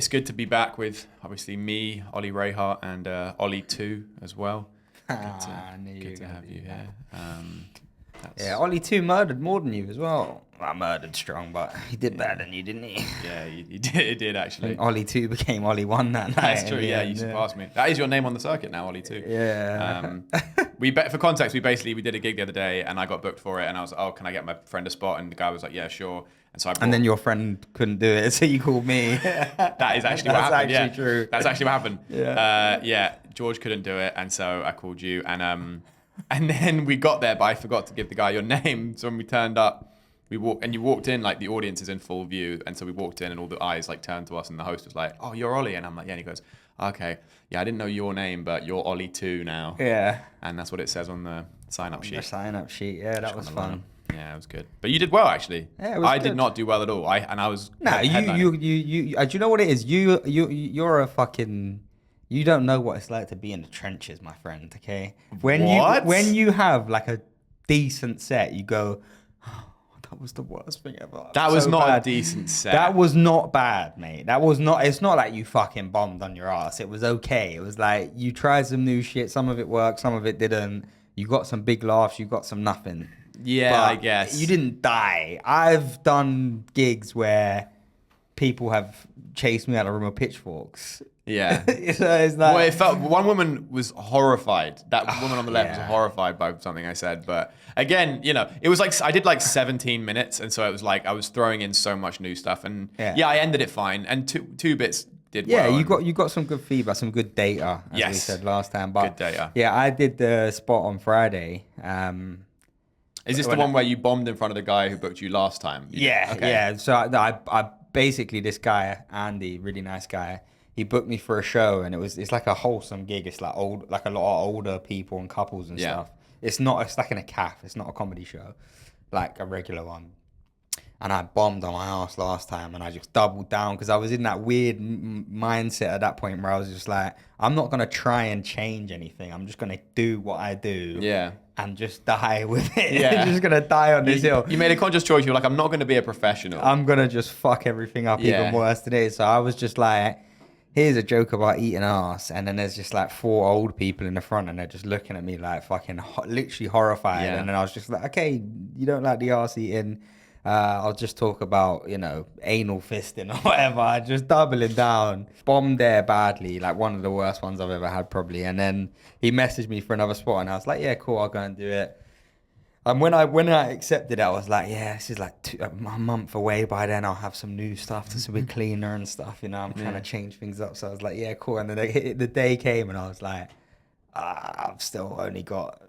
It's good to be back with obviously me, Ollie Rayhart, and Ollie 2 as well. Good to have you here. Yeah, Ollie 2 murdered more than you as well. Well, murdered strong, but he did better than you, didn't he? Yeah, he did actually. I think Ollie 2 became Ollie 1 that night. That's true. Yeah, you surpassed me. That is your name on the circuit now, Ollie 2. Yeah. For context, we did a gig the other day, and I got booked for it, and I was like, "Oh, can I get my friend a spot?" And the guy was like, "Yeah, sure." And so and then your friend couldn't do it, so you called me. That is actually what happened. That's actually true. That's actually what happened. Yeah. George couldn't do it, and so I called you, and then we got there, but I forgot to give the guy your name. So when we turned up, you walked in, like the audience is in full view, and so we walked in, and all the eyes like turned to us, and the host was like, "Oh, you're Ollie," and I'm like, "Yeah," and he goes, "Okay, yeah, I didn't know your name, but you're Ollie 2 now." Yeah. And that's what it says on the sign-up sheet. The sign-up sheet, yeah, that was fun. Yeah, it was good. But you did well, actually. Yeah, it was I good. did not do well at all. I was. No, you. Do you know what it is? You're a fucking. You don't know what it's like to be in the trenches, my friend. Okay. When you have like a decent set, you go, oh, that was the worst thing ever. That was so not bad. a decent set. That was not bad, mate. That was not. It's not like you fucking bombed on your ass. It was okay. It was like you tried some new shit. Some of it worked. Some of it didn't. You got some big laughs. You got some nothing. Yeah, But I guess. you didn't die. I've done gigs where people have chased me out of the room with pitchforks. Yeah. So it's like, Well, it felt. One woman was horrified. That woman on the left was horrified by something I said. But again, it was like I did like 17 minutes, and so it was like I was throwing in so much new stuff, and I ended it fine. And two bits did well. Yeah, you got some good feedback, some good data, as we said last time. But good data. Yeah, I did the spot on Friday. Is this the one where you bombed in front of the guy who booked you last time? Yeah. So I basically, this guy Andy, really nice guy. He booked me for a show, and it's like a wholesome gig. It's like a lot of older people and couples and stuff. It's like in a cafe. It's not a comedy show, like a regular one. And I bombed on my ass last time, and I just doubled down because I was in that weird mindset at that point where I was just like, I'm not gonna try and change anything. I'm just gonna do what I do. Yeah. And just die with it. Yeah. I'm just gonna die on this hill. You made a conscious choice. You're like, I'm not going to be a professional. I'm gonna just fuck everything up even worse today. So I was just like, here's a joke about eating ass, and then there's just like 4 old people in the front, and they're just looking at me like fucking literally horrified. And then I was just like, okay, you don't like the ass eating. I'll just talk about, anal fisting or whatever. I just doubling down. Bombed there badly, like one of the worst ones I've ever had probably. And then he messaged me for another spot, and I was like, yeah, cool, I'll go and do it. And when I accepted it, I was like, yeah, this is like a month away. By then, I'll have some new stuff that's a bit cleaner and stuff. I'm trying to change things up. So I was like, yeah, cool. And then the day came, and I was like, I've still only got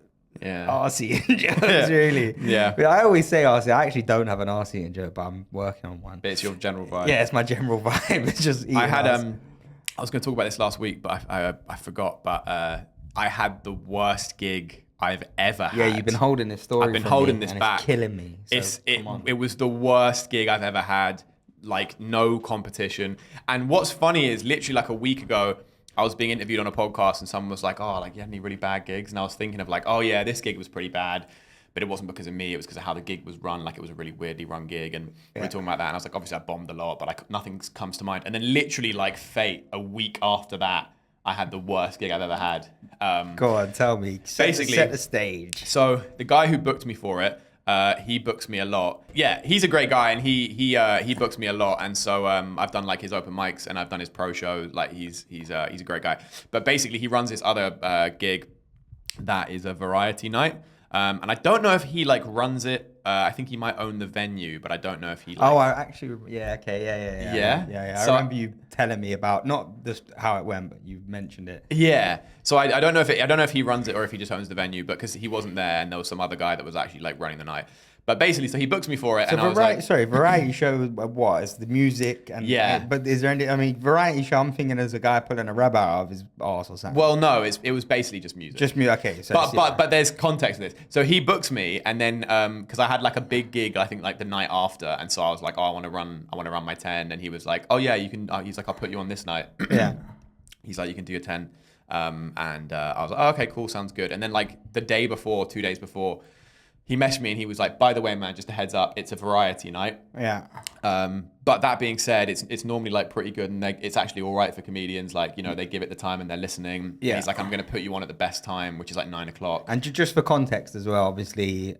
arse eating jokes, really. Yeah. But I always say arse. I actually don't have an arse eating joke, but I'm working on one. But it's your general vibe. Yeah, it's my general vibe. It's just eating I was going to talk about this last week, but I forgot. But I had the worst gig I've ever had. Yeah, you've been holding this story. I've been holding this back. It's killing me. So it was the worst gig I've ever had. Like no competition. And what's funny is literally like a week ago, I was being interviewed on a podcast, and someone was like, "Oh, like you had any really bad gigs?" And I was thinking of like, "Oh yeah, this gig was pretty bad." But it wasn't because of me. It was because of how the gig was run. Like it was a really weirdly run gig, and we were talking about that. And I was like, obviously I bombed a lot, but nothing comes to mind. And then literally like fate, a week after that, I had the worst gig I've ever had. Go on, tell me. Set the stage. So the guy who booked me for it, he books me a lot. Yeah, he's a great guy, and he books me a lot. And so I've done like his open mics, and I've done his pro show. Like he's a great guy. But basically, he runs this other gig that is a variety night. And I don't know if he like runs it. I think he might own the venue, but I don't know if he. Like... Oh, I actually, yeah, okay, yeah. So, I remember you telling me about not just how it went, but you mentioned it. Yeah. So I don't know if he runs it or if he just owns the venue, but because he wasn't there, and there was some other guy that was actually like running the night. But basically, so he books me for it, and I was like, variety show. What is the music? And but is there any? I mean, variety show. I'm thinking there's a guy pulling a rabbit out of his arse or something. Well, no, it was basically just music. Just music. Okay. So but there's context to this. So he books me, and then because I had like a big gig, I think like the night after, and so I was like, oh, I want to run my 10, and he was like, oh yeah, you can. He's like, I'll put you on this night. Yeah. He's like, you can do your 10, and I was like, oh, okay, cool, sounds good. And then like the day before, 2 days before. he messaged me and he was like, by the way, man, just a heads up, it's a variety night. Yeah. But that being said, it's normally like pretty good, and it's actually all right for comedians. Like, you know, they give it the time and they're listening. Yeah. And he's like, I'm going to put you on at the best time, which is like 9 o'clock. And just for context as well, obviously,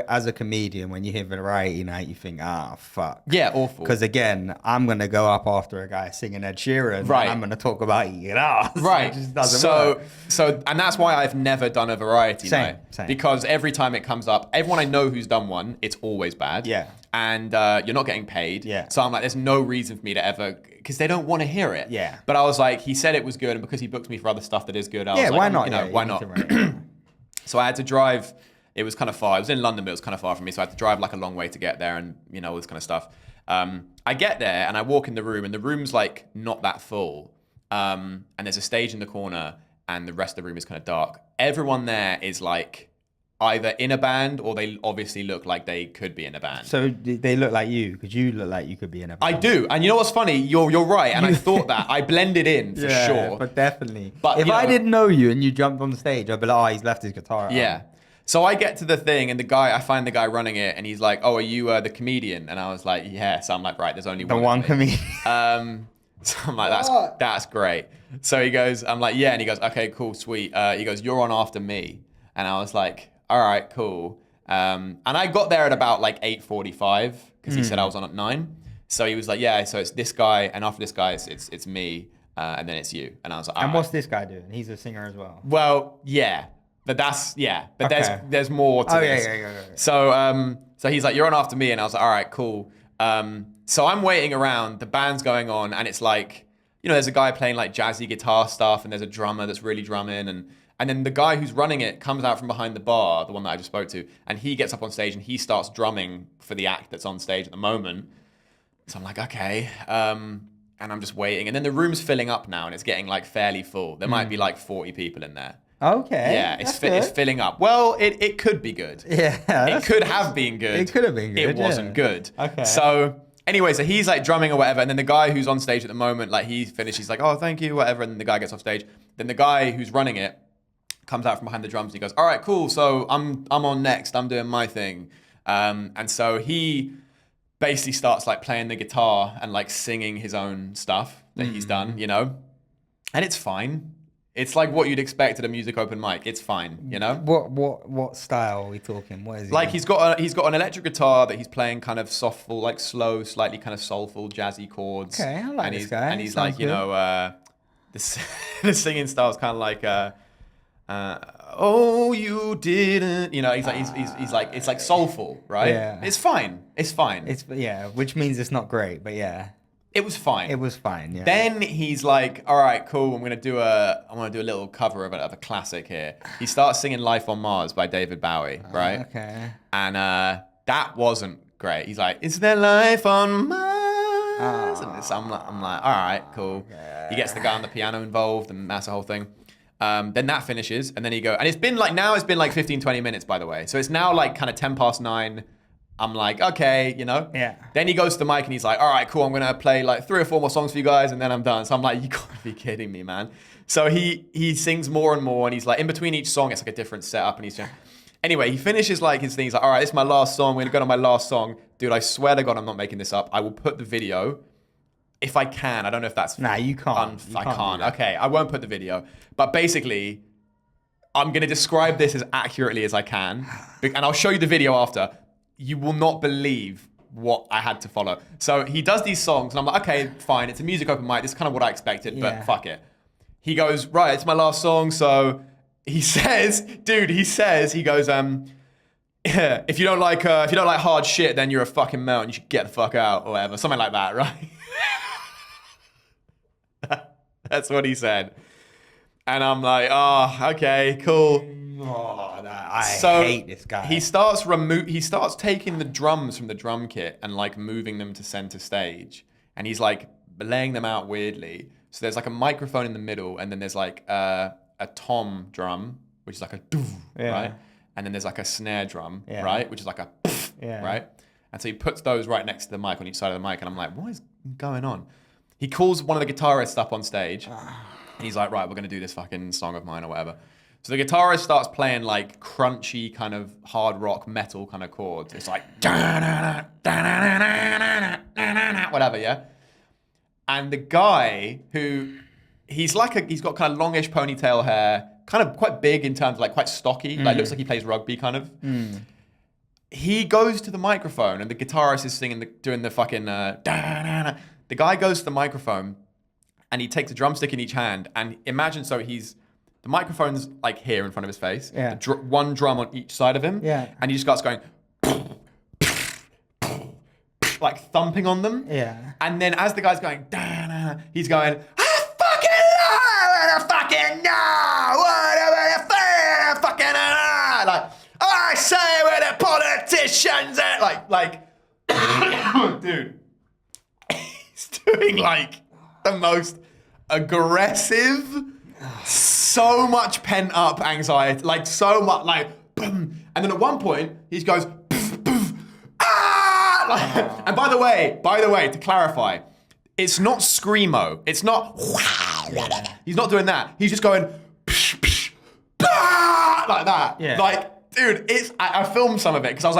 as a comedian, when you hear variety night, you think, fuck. Yeah, awful. Because again, I'm going to go up after a guy singing Ed Sheeran, right, and I'm going to talk about eating ass. Right. It just doesn't work. And that's why I've never done a variety night. Same. Because every time it comes up, everyone I know who's done one, it's always bad. Yeah. And you're not getting paid. Yeah. So I'm like, there's no reason for me to ever, because they don't want to hear it. Yeah. But I was like, he said it was good, and because he booked me for other stuff that is good, I was like, why not? You know, why not? So I had to drive. It was kind of far. It was in London, but it was kind of far from me. So I had to drive like a long way to get there, and you know, all this kind of stuff. I get there and I walk in the room, and the room's like not that full. And there's a stage in the corner, and the rest of the room is kind of dark. Everyone there is like either in a band, or they obviously look like they could be in a band. So they look like you, because you look like you could be in a band. I do. And you know what's funny? You're right. And I thought that. I blended in for sure. But definitely. But if I didn't know you and you jumped on the stage, I'd be like, he's left his guitar at Yeah. home. So I get to the thing, and I find the guy running it, and he's like, oh, are you the comedian? And I was like, yeah. So I'm like, right, there's only The one. one comedian. So I'm like, that's great. So he goes, I'm like, yeah. And he goes, okay, cool, sweet. He goes, you're on after me. And I was like, all right, cool. And I got there at about like 8:45, because he said I was on at 9. So he was like, yeah, so it's this guy, and after this guy, it's me, and then it's you. And I was like, all And right. what's this guy doing? He's a singer as well. Well, yeah. But Okay. there's more to this. Yeah. So he's like, you're on after me, and I was like, all right, cool. So I'm waiting around, the band's going on, and it's like, you know, there's a guy playing like jazzy guitar stuff, and there's a drummer that's really drumming, and then the guy who's running it comes out from behind the bar, the one that I just spoke to, and he gets up on stage and he starts drumming for the act that's on stage at the moment. So I'm like, okay. And I'm just waiting, and then the room's filling up now, and it's getting like fairly full. There might be like 40 people in there. Okay. Yeah, it's filling up. Well, it could be good. Yeah. It could have been good. It could have been good. It wasn't good. Okay. So anyway, so he's like drumming or whatever, and then the guy who's on stage at the moment, like he finishes, he's like, oh, thank you, whatever, and then the guy gets off stage. Then the guy who's running it comes out from behind the drums, and he goes, all right, cool, so I'm on next, I'm doing my thing. And so he basically starts like playing the guitar and like singing his own stuff that he's done, you know? And it's fine. It's like what you'd expect at a music open mic. It's fine, you know? What style are we talking? What is he? Like he's got an electric guitar that he's playing kind of softful, like slow, slightly kind of soulful, jazzy chords. Okay, I like this guy. And he's Sounds like, you good. know, the singing style is kind of like, oh, you didn't, you know, he's like, it's like soulful, right? Yeah. It's fine. It's fine. Which means it's not great, but yeah. It was fine. It was fine, yeah. Then he's like, all right, cool. I want to do a little cover of a classic here. He starts singing Life on Mars by David Bowie, right? Okay. And that wasn't great. He's like, is there life on Mars? And I'm like, all right, cool. Okay. He gets the guy on the piano involved, and that's the whole thing. Then that finishes, and then and it's been like 15, 20 minutes, by the way. So it's now like kind of 9:10. I'm like, okay, you know? Yeah. Then he goes to the mic and he's like, all right, cool, I'm going to play like 3 or 4 more songs for you guys, and then I'm done. So I'm like, you gotta be kidding me, man. So he sings more and more, and he's like, in between each song, it's like a different setup, and he's just... Anyway, he finishes like his thing. He's like, all right, this is my last song. We're going to go to my last song. Dude, I swear to God, I'm not making this up. I will put the video, if I can. I don't know if that's... Nah, you can't. I can't. Okay, I won't put the video. But basically, I'm going to describe this as accurately as I can, and I'll show you the video after. You will not believe what I had to follow. So he does these songs, and I'm like, okay, fine. It's a music open mic. This is kind of what I expected, but fuck it. He goes, right, it's my last song. So he says, he goes, if you don't like hard shit, then you're a fucking melt, and you should get the fuck out, or whatever, something like that, right? That's what he said. And I'm like, oh, okay, cool. I hate this guy. He starts taking the drums from the drum kit and like moving them to center stage, and he's like laying them out weirdly. So there's like a microphone in the middle, and then there's like a tom drum, which is like a doof, right? And then there's like a snare drum, right, which is like a pff, right? And so he puts those right next to the mic on each side of the mic, and I'm like, what is going on? He calls one of the guitarists up on stage, and he's like, right, we're gonna do this fucking song of mine or whatever. So the guitarist starts playing like crunchy kind of hard rock metal kind of chords. It's like whatever, yeah. And the guy he's got kind of longish ponytail hair, kind of quite big in terms of like quite stocky, like looks like he plays rugby kind of. He goes to the microphone and the guitarist is doing the fucking the guy goes to the microphone and he takes a drumstick in each hand and imagine the microphone's like here in front of his face, one drum on each side of him, and he just starts going like thumping on them, and then as the guy's going, he's going, I fucking know, like I say where the politicians are, like, dude, he's doing like the most aggressive, so much pent up anxiety, like so much, like, and then at one point he goes, and by the way, to clarify, it's not screamo. It's not. He's not doing that. He's just going like that. Yeah. Like, dude, I filmed some of it because I was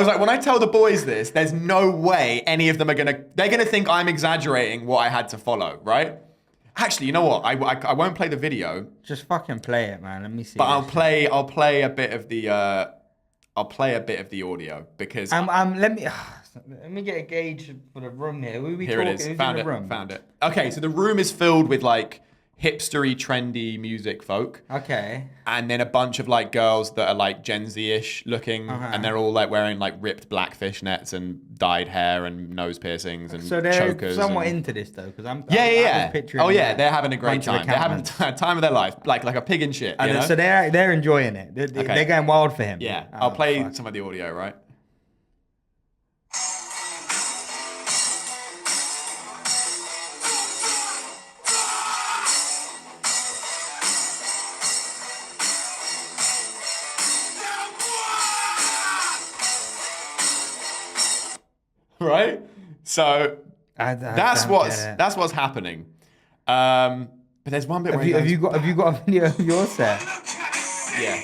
like, when I tell the boys this, there's no way any of them they're gonna think I'm exaggerating what I had to follow, right? Actually, you know what? I won't play the video. Just fucking play it, man. Let me see. But I'll play a bit of the audio because let me get a gauge for the room here. Here it is. Found it. Okay, so the room is filled with like hipstery, trendy music folk. Okay. And then a bunch of like girls that are like Gen Z-ish looking, and they're all like wearing like ripped black fishnets and dyed hair and nose piercings and so they're chokers. Somewhat into this though, because I'm picturing. Oh yeah, they're having a great time. They're having time of their life, like a pig in shit. You know? So they're enjoying it. They're going wild for him. Yeah, I'll play some of the audio, right? Right, so that's what's happening. But there's one bit. Have you got a video of your set? Yeah.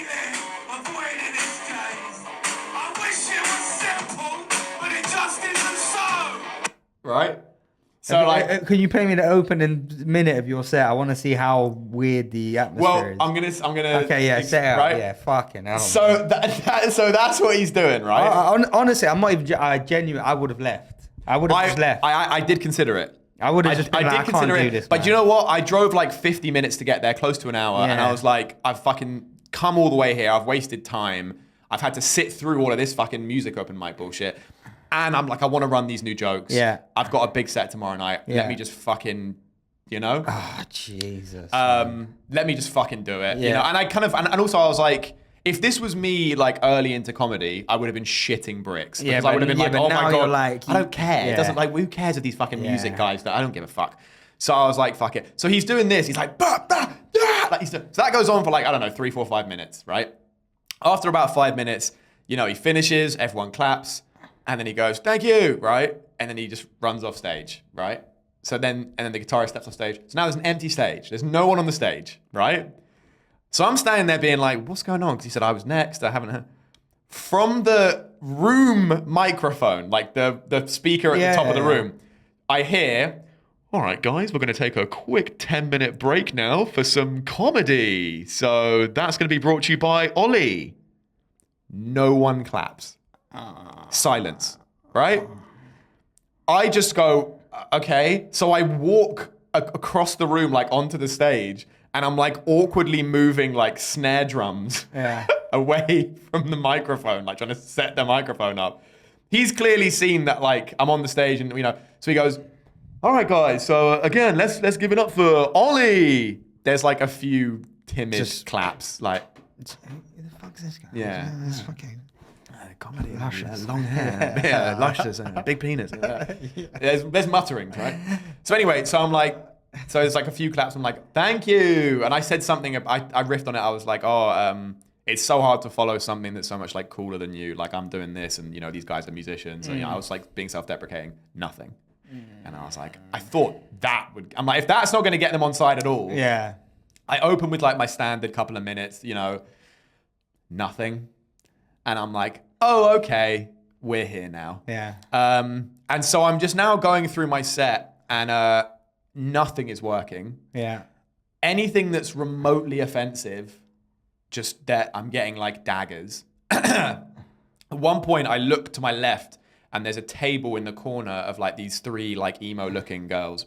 Right. So can you play me the opening minute of your set? I want to see how weird the atmosphere is. I'm gonna. Okay, yeah, set out. Right? Yeah, fucking hell. So so that's what he's doing, right? Honestly, I'm not even genuine. I would have left. I would have just left. I did consider it. I would have just been I can't do this. But you know what? I drove like 50 minutes to get there, close to an hour, and I was like, I've fucking come all the way here. I've wasted time. I've had to sit through all of this fucking music open mic bullshit. And I'm like, I want to run these new jokes. Yeah. I've got a big set tomorrow night. Yeah. Let me just fucking, you know? Oh, Jesus. Let me just fucking do it. Yeah. You know? And I kind of, and also I was like, if this was me like early into comedy, I would have been shitting bricks. Because I would have been like, oh my God, I don't care. It doesn't who cares of these fucking music guys? I don't give a fuck. So I was like, fuck it. So he's doing this. He's like, bah, bah, bah. Like so that goes on for like, I don't know, 3, 4, 5 minutes, right? After about 5 minutes, you know, he finishes, everyone claps. And then he goes, thank you, right? And then he just runs off stage, right? And then the guitarist steps off stage. So now there's an empty stage. There's no one on the stage, right? So I'm standing there being like, what's going on? Because he said I was next. I haven't heard. From the room microphone, like the speaker at the top of the room, I hear, all right, guys, we're going to take a quick 10-minute break now for some comedy. So that's going to be brought to you by Ollie. No one claps. Silence, right? I just go, okay. So I walk across the room, like onto the stage, and I'm like awkwardly moving like snare drums away from the microphone, like trying to set the microphone up. He's clearly seen that like I'm on the stage, and you know, so he goes, all right, guys. So again, let's give it up for Ollie. There's like a few timid claps, like. Who the fuck's this guy? Yeah. This fucking. Comedy, long hair, luscious, big penis. There's mutterings, right? So anyway, so I'm like, so there's like a few claps. I'm like, thank you, and I said something. I riffed on it. I was like, it's so hard to follow something that's so much like cooler than you. Like I'm doing this, and you know these guys are musicians. And, you know, I was like being self-deprecating, nothing. And I was like, I thought that would. I'm like, if that's not going to get them on side at all, I open with like my standard couple of minutes, you know, nothing. And I'm like, oh, okay, we're here now. Yeah. And so I'm just now going through my set and nothing is working. Yeah. Anything that's remotely offensive, just that I'm getting like daggers. At one point I look to my left and there's a table in the corner of like these 3 like emo looking girls.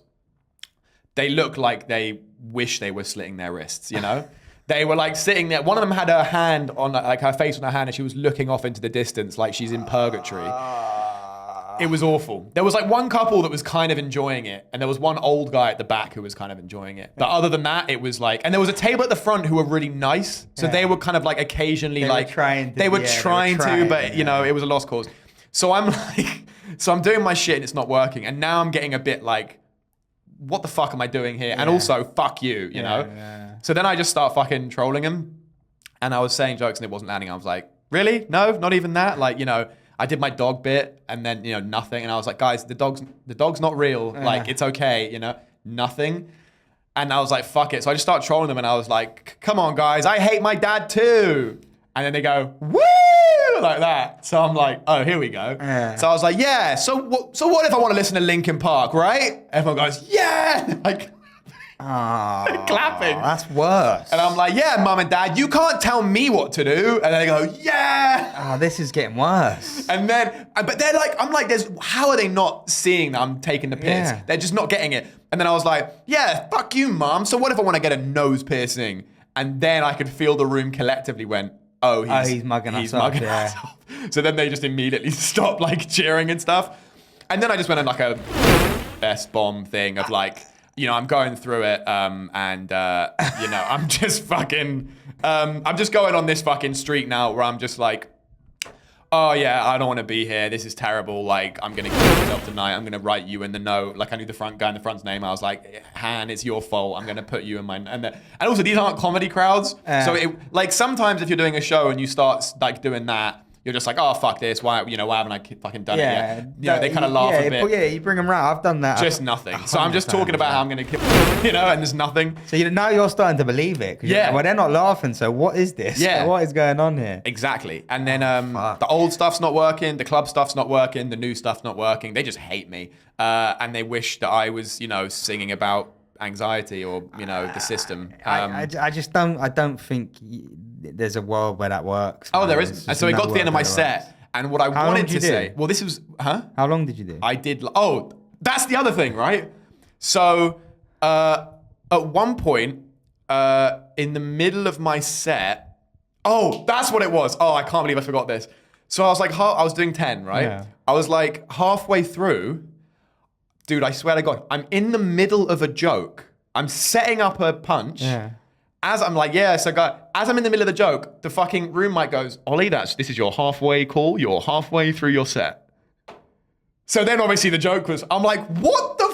They look like they wish they were slitting their wrists, you know? They were like sitting there. One of them had her hand on, like her face on her hand, and she was looking off into the distance like she's in purgatory. It was awful. There was like one couple that was kind of enjoying it, and there was one old guy at the back who was kind of enjoying it. But other than that, it was like, and there was a table at the front who were really nice. So they were kind of like occasionally They were trying to, but you know, it was a lost cause. So I'm like, so I'm doing my shit and it's not working. And now I'm getting a bit like, what the fuck am I doing here? And also, fuck you, you know? Yeah. So then I just start fucking trolling him. And I was saying jokes and it wasn't landing. I was like, really? No, not even that? Like, you know, I did my dog bit and then, you know, nothing. And I was like, guys, the dog's not real. Like, it's okay, you know? Nothing. And I was like, fuck it. So I just started trolling them and I was like, come on, guys, I hate my dad too. And then they go, woo! Like that. So I'm like, oh, here we go. So I was like, yeah, so what if I want to listen to Linkin Park, right? Everyone goes, yeah! Like, clapping. That's worse. And I'm like, yeah, mum and dad, you can't tell me what to do. And they go, yeah! Oh, this is getting worse. And then, but they're like, I'm like, how are they not seeing that I'm taking the piss? Yeah. They're just not getting it. And then I was like, yeah, fuck you, mum. So what if I want to get a nose piercing? And then I could feel the room collectively went, oh, he's mugging us up. So then they just immediately stopped like cheering and stuff. And then I just went on like a best bomb thing of like, you know, I'm going through it and you know, I'm just fucking, I'm just going on this fucking streak now where I'm just like, oh yeah, I don't want to be here. This is terrible. Like, I'm going to kill myself tonight. I'm going to write you in the note. Like, I knew the front guy in the front's name. I was like, Han, it's your fault. I'm going to put you in my... And also, these aren't comedy crowds. So, like, sometimes if you're doing a show and you start, like, doing that, you're just like, oh, fuck this. Why haven't I fucking done it yet? You know, they kind of laugh a bit. Yeah, you bring them round. I've done that. Just nothing. So I'm just talking about how I'm going to kill, you know, and there's nothing. So now you're starting to believe it. Yeah. Well, they're not laughing, so what is this? Yeah. What is going on here? Exactly. And then the old stuff's not working. The club stuff's not working. The new stuff's not working. They just hate me. And they wish that I was, you know, singing about anxiety or, you know, the system. I don't think there's a world where that works. Oh, there isn't. And so it got to the end of my set. And what I wanted to say, well, this was, How long did you do? I did, oh, that's the other thing, right? So at one point in the middle of my set, oh, that's what it was. Oh, I can't believe I forgot this. So I was like, I was doing 10, right? Yeah. I was like halfway through, dude, I swear to God, I'm in the middle of a joke. I'm setting up a punch. Yeah. As I'm like, yeah, so guy, as I'm in the middle of the joke, the fucking room mic goes, Ollie, this is your halfway call. You're halfway through your set. So then obviously the joke was, I'm like, what the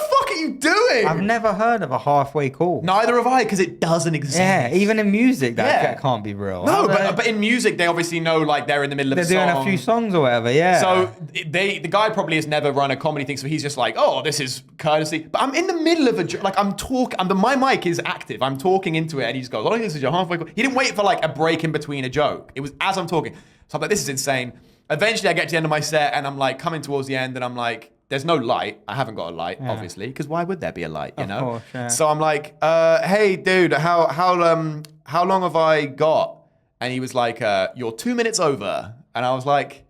fuck are you doing? I've never heard of a halfway call. Neither have I, because it doesn't exist. Yeah, even in music, that can't be real. No, but in music, they obviously know like they're in the middle of a song. They're doing a few songs or whatever, yeah. So the guy probably has never run a comedy thing, so he's just like, oh, this is courtesy. But I'm in the middle of a joke, like I'm talking, my mic is active. I'm talking into it, and he just goes, oh, this is your halfway call. He didn't wait for like a break in between a joke. It was as I'm talking. So I'm like, this is insane. Eventually, I get to the end of my set, and I'm like coming towards the end, and I'm like, there's no light. I haven't got a light, obviously, because why would there be a light, you know? Course, yeah. So I'm like, hey, dude, how long have I got? And he was like, you're 2 minutes over. And I was like,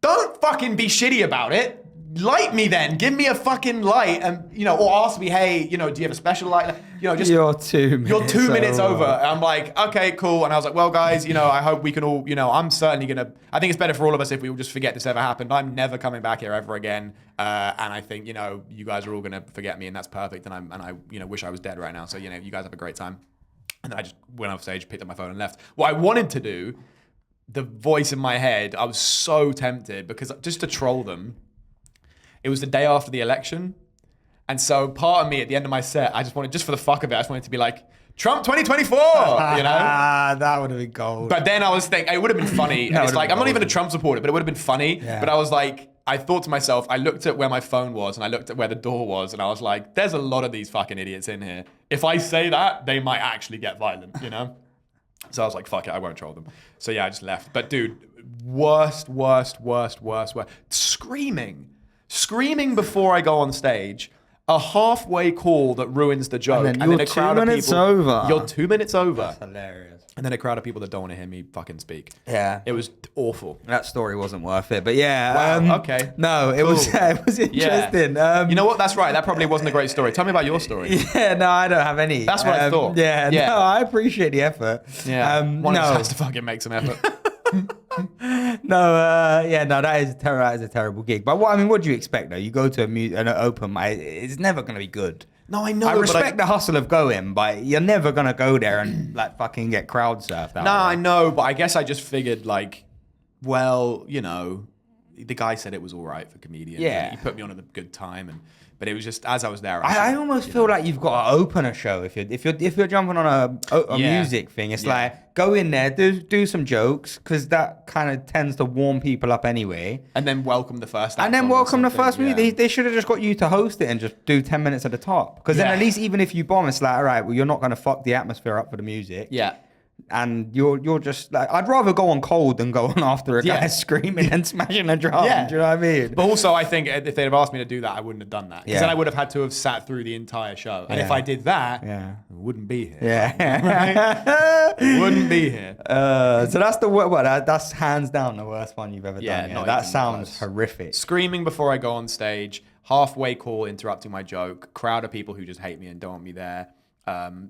don't fucking be shitty about it. Light me then. Give me a fucking light, and you know, or ask me, hey, you know, do you have a special light? You know, just you're 2 minutes. You're 2 minutes over. And I'm like, okay, cool. And I was like, well, guys, you know, I hope we can all, you know, I'm certainly gonna. I think it's better for all of us if we all just forget this ever happened. I'm never coming back here ever again. And I think, you know, you guys are all gonna forget me, and that's perfect. And I, you know, wish I was dead right now. So you know, you guys have a great time. And then I just went off stage, picked up my phone, and left. What I wanted to do, the voice in my head, I was so tempted because just to troll them. It was the day after the election. And so part of me at the end of my set, I just wanted, just for the fuck of it, I just wanted to be like, Trump 2024, you know? That would have been gold. But then I was thinking, it would have been funny. And it's like, I'm not even a Trump supporter, but it would have been funny. Yeah. But I was like, I thought to myself, I looked at where my phone was and I looked at where the door was and I was like, there's a lot of these fucking idiots in here. If I say that, they might actually get violent, you know? So I was like, fuck it, I won't troll them. So yeah, I just left. But dude, worst. Screaming before I go on stage. A halfway call that ruins the joke. And then you're 2 minutes over. You're 2 minutes over. That's hilarious. And then a crowd of people that don't want to hear me fucking speak. Yeah. It was awful. That story wasn't worth it. But yeah. Wow, okay. No, it was interesting. Yeah. You know what? That's right. That probably wasn't a great story. Tell me about your story. Yeah, no, I don't have any. That's what I thought. Yeah, no, I appreciate the effort. Yeah. One of us has to fucking make some effort. That is a terrible gig. But what do you expect though? You go to an open mic, it's never gonna be good. No, I know. I respect the hustle of going, but you're never gonna go there and like fucking get crowd surfed out. No, I know, but I guess I just figured like, well, you know, the guy said it was all right for comedians. Yeah, he put me on at a good time, but it was just as I was there. I almost feel like you've got to open a show if you're jumping on a music thing. It's like go in there, do some jokes because that kind of tends to warm people up anyway. And then welcome the first. And then welcome the first movie. They should have just got you to host it and just do 10 minutes at the top. Because then at least even if you bomb, it's like all right, well you're not going to fuck the atmosphere up for the music. Yeah. And you're just like, I'd rather go on cold than go on after a guy screaming and smashing a drum. Yeah. Do you know what I mean? But also, I think if they'd have asked me to do that, I wouldn't have done that. Because then I would have had to have sat through the entire show. And if I did that, I wouldn't be here. Yeah. Right? Wouldn't be here. So that's that's hands down the worst one you've ever done. Yeah, that sounds horrific. Screaming before I go on stage, halfway call interrupting my joke, crowd of people who just hate me and don't want me there.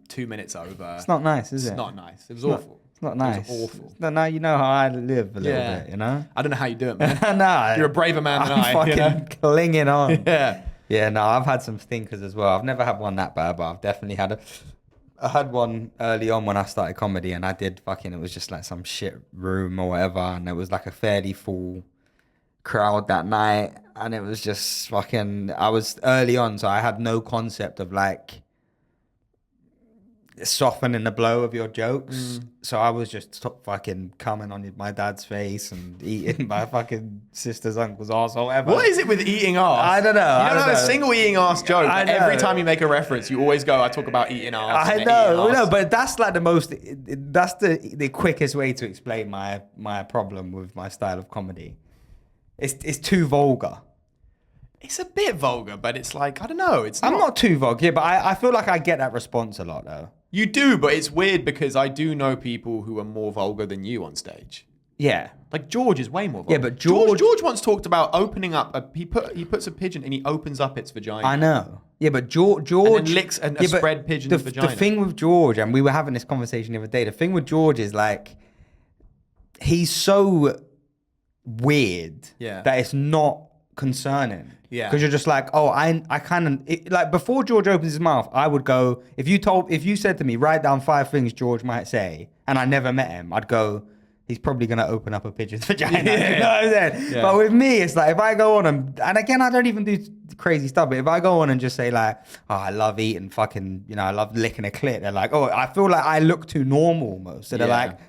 2 minutes over. It's not nice, is it? It's not nice. It was awful. It's not nice. It was awful. No, now you know how I live a little bit, you know? I don't know how you do it, man. No. You're a braver man than I'm fucking clinging on. Yeah. Yeah, no, I've had some stinkers as well. I've never had one that bad, but I've definitely I had one early on when I started comedy and I did it was just like some shit room or whatever. And it was like a fairly full crowd that night. And it was just fucking, I was early on, so I had no concept of like, softening the blow of your jokes. So I was just fucking coming on my dad's face and eating my fucking sister's uncle's arse or whatever. What is it with eating arse? I don't know. You don't have a single eating arse joke. I know. Every time you make a reference, you always go, I talk about eating arse. I know, but that's like that's the quickest way to explain my problem with my style of comedy. It's too vulgar. It's a bit vulgar, but it's like, I don't know. I'm not too vulgar, but I feel like I get that response a lot though. You do, but it's weird because I do know people who are more vulgar than you on stage. Yeah. Like George is way more vulgar. Yeah, but George once talked about opening up he puts a pigeon and he opens up its vagina. I know. Yeah, but George and then licks a spread pigeon's vagina. The thing with George, and we were having this conversation the other day, the thing with George is like he's so weird that it's not concerning. Yeah. Because you're just like, oh, I kind of like before George opens his mouth, I would go, if you said to me, write down 5 things George might say, and I never met him, I'd go, he's probably gonna open up a pigeon's vagina. Yeah. You know what I'm saying? Yeah. But with me, it's like if I go on and again I don't even do crazy stuff, but if I go on and just say like, oh, I love eating fucking, you know, I love licking a clit, they're like, oh, I feel like I look too normal almost. So they're like,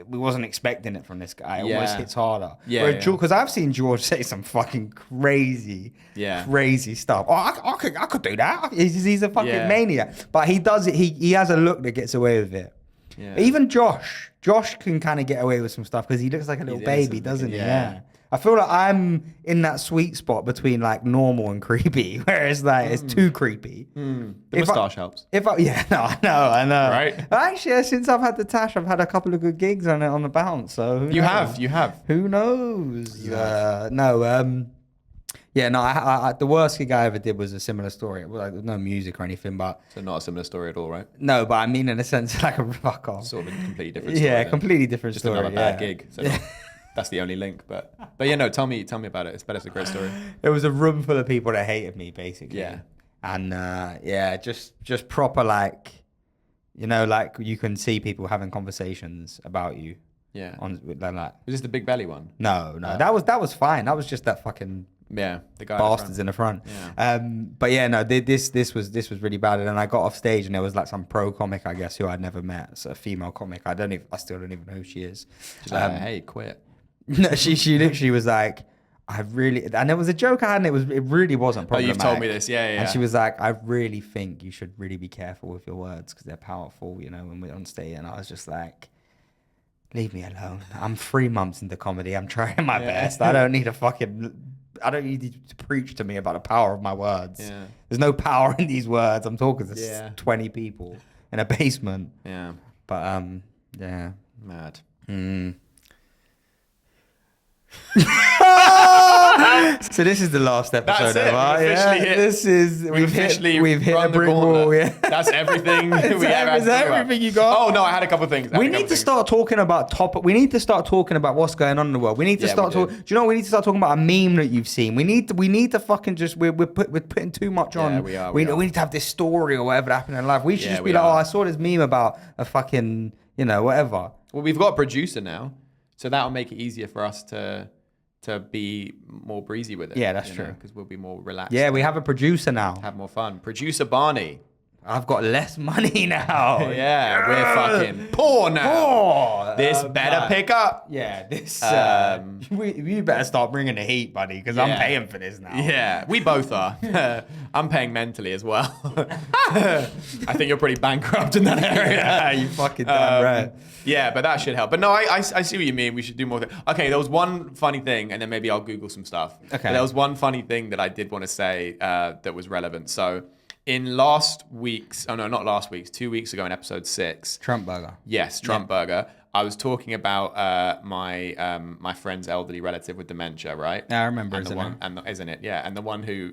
we wasn't expecting it from this guy. It almost hits harder. Yeah. Because I've seen George say some fucking crazy stuff. Oh, I could do that. He's a fucking maniac. But he does it. He has a look that gets away with it. Yeah. Even Josh can kind of get away with some stuff because he looks like a little baby, doesn't he? Yeah. I feel like I'm in that sweet spot between like normal and creepy, whereas like it's too creepy. The moustache helps. I know. Right? Actually, since I've had the tash, I've had a couple of good gigs on it on the bounce. So you have. Who knows? The worst gig I ever did was a similar story. It was like no music or anything, but so not a similar story at all, right? No, but I mean in a sense like a fuck off. Sort of a completely different story. Yeah, completely different just story. Just another bad gig. So that's the only link, but yeah, no. Tell me about it. It's a great story. It was a room full of people that hated me, basically. Yeah, and just proper like, you know, like you can see people having conversations about you. Yeah. Like, was this the big belly one? No, that was fine. That was just that fucking the guy bastards in the front. Yeah. But yeah, no, this was really bad. And then I got off stage and there was like some pro comic, I guess, who I'd never met. It's a female comic. I still don't even know who she is. She's like, hey, quit. No, she literally was like, and it was a joke I had, and it really wasn't Oh, problematic. you've told me this, yeah. And she was like, I really think you should really be careful with your words because they're powerful, when we're on stage. And I was just like, leave me alone. I'm 3 months into comedy. I'm trying my best. I don't need to preach to me about the power of my words. Yeah. There's no power in these words. I'm talking to 20 people in a basement. Yeah. But yeah. Mad. So this is the last episode That's it. We've hit a brick wall. Yeah, that's everything. Is that everything you got? Oh no, I had a couple of things. We need to start talking about We need to start talking about what's going on in the world. We need to start talking. Do you know? We need to start talking about a meme that you've seen. We need to fucking just. We're putting too much on. Yeah, we are. We need to have this story or whatever that happened in life. We should just be like, oh, I saw this meme about a fucking, whatever. Well, we've got a producer now, so that'll make it easier for us to be more breezy with it. Yeah, that's true. Because we'll be more relaxed. Yeah, we have a producer now. Have more fun. Producer Barney. I've got less money now. Yeah, we're fucking poor now. Poor. This better pick up. Yeah, this. You better start bringing the heat, buddy, because I'm paying for this now. Yeah, we both are. I'm paying mentally as well. I think you're pretty bankrupt in that area. Yeah, you fucking damn right. Yeah, but that should help. But no, I see what you mean. We should do more. Okay, there was one funny thing, and then maybe I'll Google some stuff. Okay. There was one funny thing that I did want to say that was relevant. So in last week's, oh no, not last week's, 2 weeks ago in episode 6. Trump burger. Yes, Trump burger. I was talking about my friend's elderly relative with dementia, right? Yeah, I remember, isn't it? Yeah, and the one who,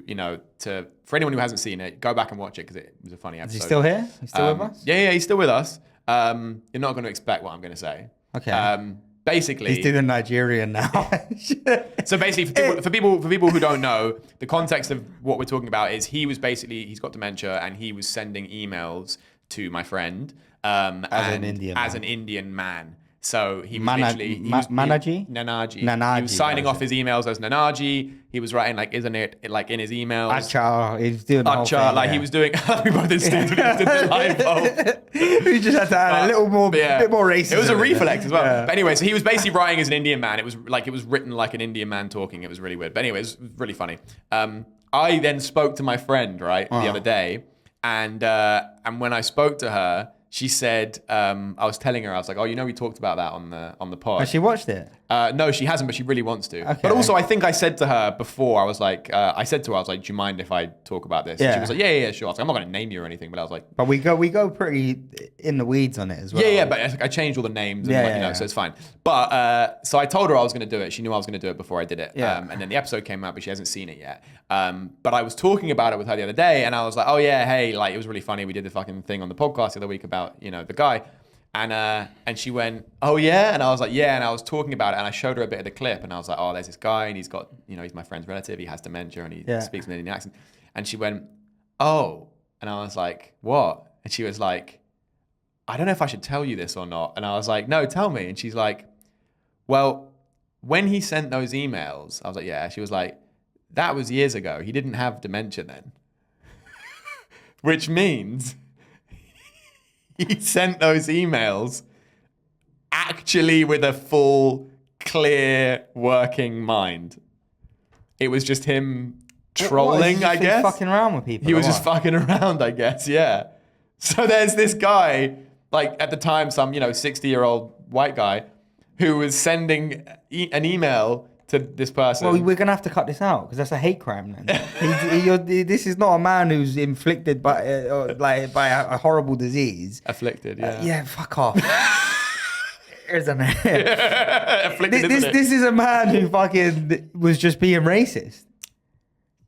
for anyone who hasn't seen it, go back and watch it because it was a funny episode. Is he still here? He's still with us? Yeah, he's still with us. You're not going to expect what I'm going to say. Okay. Basically, he's doing Nigerian now. So basically, for people who don't know, the context of what we're talking about is he's got dementia and he was sending emails to my friend as an Indian man. So he was Nanaji. He was signing off his emails as Nanaji. He was writing isn't it like in his emails? Acha. He's doing the whole thing, he was doing. We both did the live poll. We just had to add a little more, bit more racist. It was a reflex as well. Yeah. But anyway, so he was basically writing as an Indian man. It was written like an Indian man talking. It was really weird. But anyway, it was really funny. I then spoke to my friend the other day, and when I spoke to her, she said, I was telling her, I was like, oh, we talked about that on the pod. Has she watched it? No, she hasn't, but she really wants to. Okay. But also, I think I said to her before, I was like, do you mind if I talk about this? Yeah. And she was like, yeah, sure. I was like, I'm not going to name you or anything, but I was like. But we go pretty in the weeds on it as well. Yeah, but I changed all the names, and so it's fine. But so I told her I was going to do it. She knew I was going to do it before I did it. Yeah. And then the episode came out, but she hasn't seen it yet. But I was talking about it with her the other day, and I was like, oh yeah, hey, it was really funny. We did the fucking thing on the podcast the other week about the guy. And she went, oh yeah? And I was like, yeah. And I was talking about it and I showed her a bit of the clip and I was like, oh, there's this guy and he's got, he's my friend's relative. He has dementia and he speaks with an Indian accent. And she went, oh. And I was like, what? And she was like, I don't know if I should tell you this or not. And I was like, no, tell me. And she's like, well, when he sent those emails, I was like, yeah. She was like, that was years ago. He didn't have dementia then. Which means he sent those emails actually with a full, clear, working mind. It was just him trolling, I guess. Fucking around with people. He was just fucking around, I guess, yeah. So there's this guy, at the time, some, 60-year-old white guy who was sending an email to this person. Well, we're going to have to cut this out because that's a hate crime then. This is not a man who's inflicted by a horrible disease. Afflicted, yeah. Yeah, fuck off. Isn't it? Afflicted, this is a man who fucking was just being racist.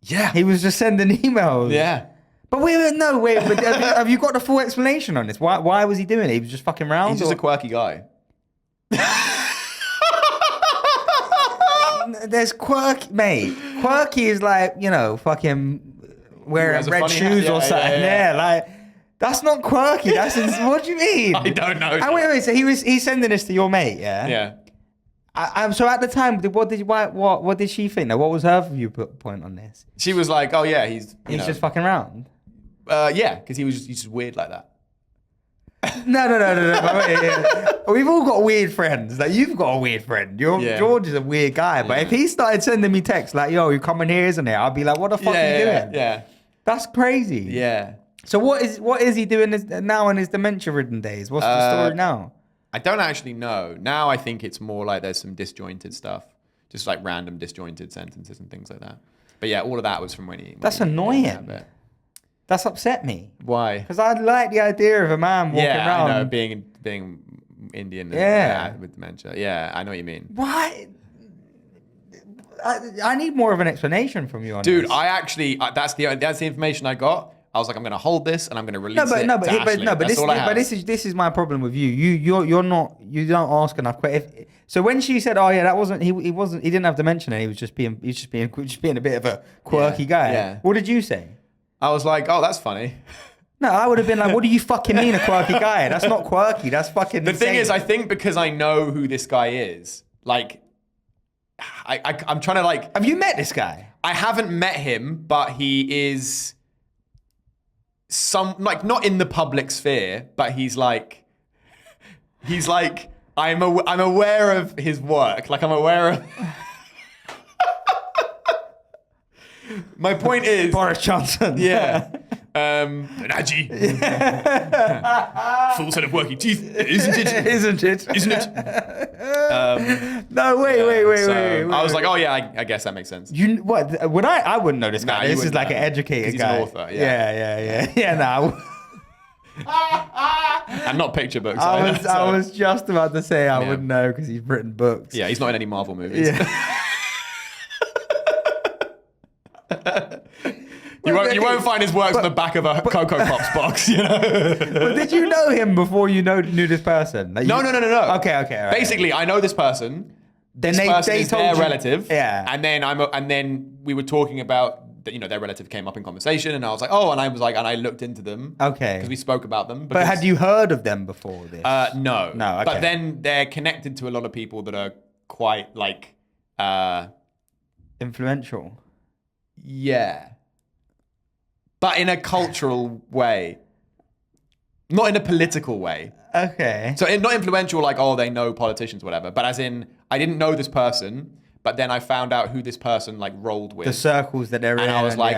Yeah. He was just sending emails. Yeah. But but have you got the full explanation on this? Why was he doing it? He was just fucking around? He's just a quirky guy. There's quirky, mate. Quirky is fucking wearing red shoes or something. Yeah, that's not quirky. What do you mean? I don't know. Wait. So he's sending this to your mate, yeah? Yeah. So at the time, what did she think? What was her viewpoint on this? She was like, oh yeah, he's just fucking around. Yeah, because he's just weird like that. No. We've all got weird friends. Like, you've got a weird friend. George is a weird guy. But if he started sending me texts like, yo, you're coming here, isn't it? I'd be like, what the fuck are you doing? Yeah. That's crazy. Yeah. So what is he doing now in his dementia-ridden days? What's the story now? I don't actually know. Now I think it's more like there's some disjointed stuff. Just like random disjointed sentences and things like that. But yeah, all of that was from when he... That's annoying. That's upset me. Why? Because I like the idea of a man walking around. I know, being Indian with dementia. Yeah, I know what you mean. Why? I need more of an explanation from you on Dude, this. I actually... that's the information I got. I was like, I'm going to hold this and I'm going to release it but Ashley. this is my problem with you. You don't ask enough questions. So when she said, "Oh yeah, that wasn't he didn't have dementia, and he was just being a bit of a quirky guy." Yeah. What did you say? I was like, "Oh, that's funny." No, I would have been like, "What do you fucking mean a quirky guy? That's not quirky. That's fucking." The insane. thing is, I think because I know who this guy is, like, I'm trying to like. Have you met this guy? I haven't met him, but he is not in the public sphere, but he's like. I'm aware of his work. Like, I'm aware of... My point is... Boris Johnson. Yeah. Naji. Full set of working teeth. Isn't it? Isn't it? Isn't it? No, wait. I was like, oh yeah, I guess that makes sense. What? Would I wouldn't know this guy. Nah, this is like an educated guy. He's an author. Yeah. Nah. And not picture books. I was just about to say I wouldn't know because he's written books. Yeah, he's not in any Marvel movies. Yeah. You won't find his works on the back of a Cocoa Pops box, you know. But did you know him before you knew this person? Like No. Okay. All right. Basically, I know this person. Then this person is told their you, relative. Yeah. And then we were talking about that. Their relative came up in conversation, and I was like, oh, and I looked into them. Okay. Because we spoke about them. But had you heard of them before this? No. No. Okay. But then they're connected to a lot of people that are quite like. Influential. Yeah. But in a cultural way. Not in a political way. Okay. So not influential like, oh, they know politicians, whatever. But as in, I didn't know this person, but then I found out who this person like rolled with. The circles that they're in. And I was like,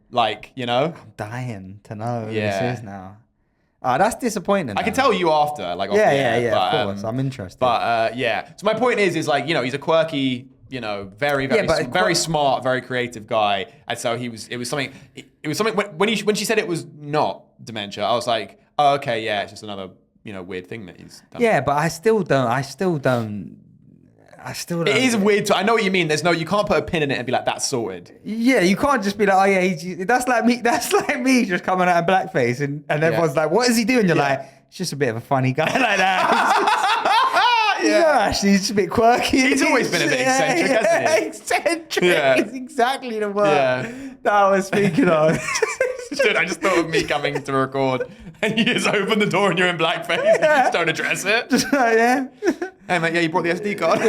like, you know? I'm dying to know who Yeah. this is now. That's disappointing. I can tell you after, like, off the air, but, of course. I'm interested. But yeah. So my point is like, he's a quirky, very smart, very creative guy. And so it was something when she said it was not dementia, I was like, oh, okay, yeah, it's just another, weird thing that he's done. Yeah, but I still don't. It is weird. I know what you mean. You can't put a pin in it and be like, that's sorted. Yeah, you can't just be like, oh yeah, that's like me just coming out in blackface and everyone's like, what is he doing? You're like, it's just a bit of a funny guy like that. Actually, he's just a bit quirky. He's always been a bit eccentric, hasn't he? Eccentric is exactly the word that I was speaking of. Dude, I just thought of me coming to record and you just open the door and you're in blackface and you just don't address it. Just like, yeah. Hey mate, you brought the SD card.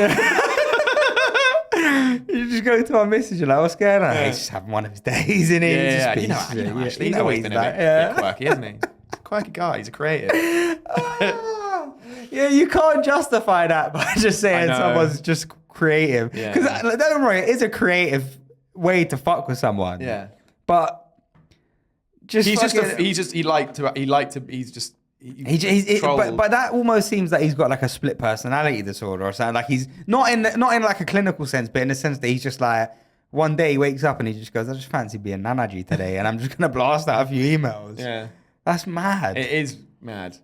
You just go to my missus, you're like, what's going on? He's just having one of his days, isn't he? Yeah, actually, he's always been a bit quirky, isn't he? He's a quirky guy, he's a creative. Yeah, you can't justify that by just saying someone's just creative. Because don't worry, it is a creative way to fuck with someone. Yeah. But but that almost seems that he's got like a split personality disorder or something. Like he's not in like a clinical sense, but in the sense that he's just like one day he wakes up and he just goes, I just fancy being Nanaji today, and I'm just gonna blast out a few emails. Yeah, that's mad. It is mad.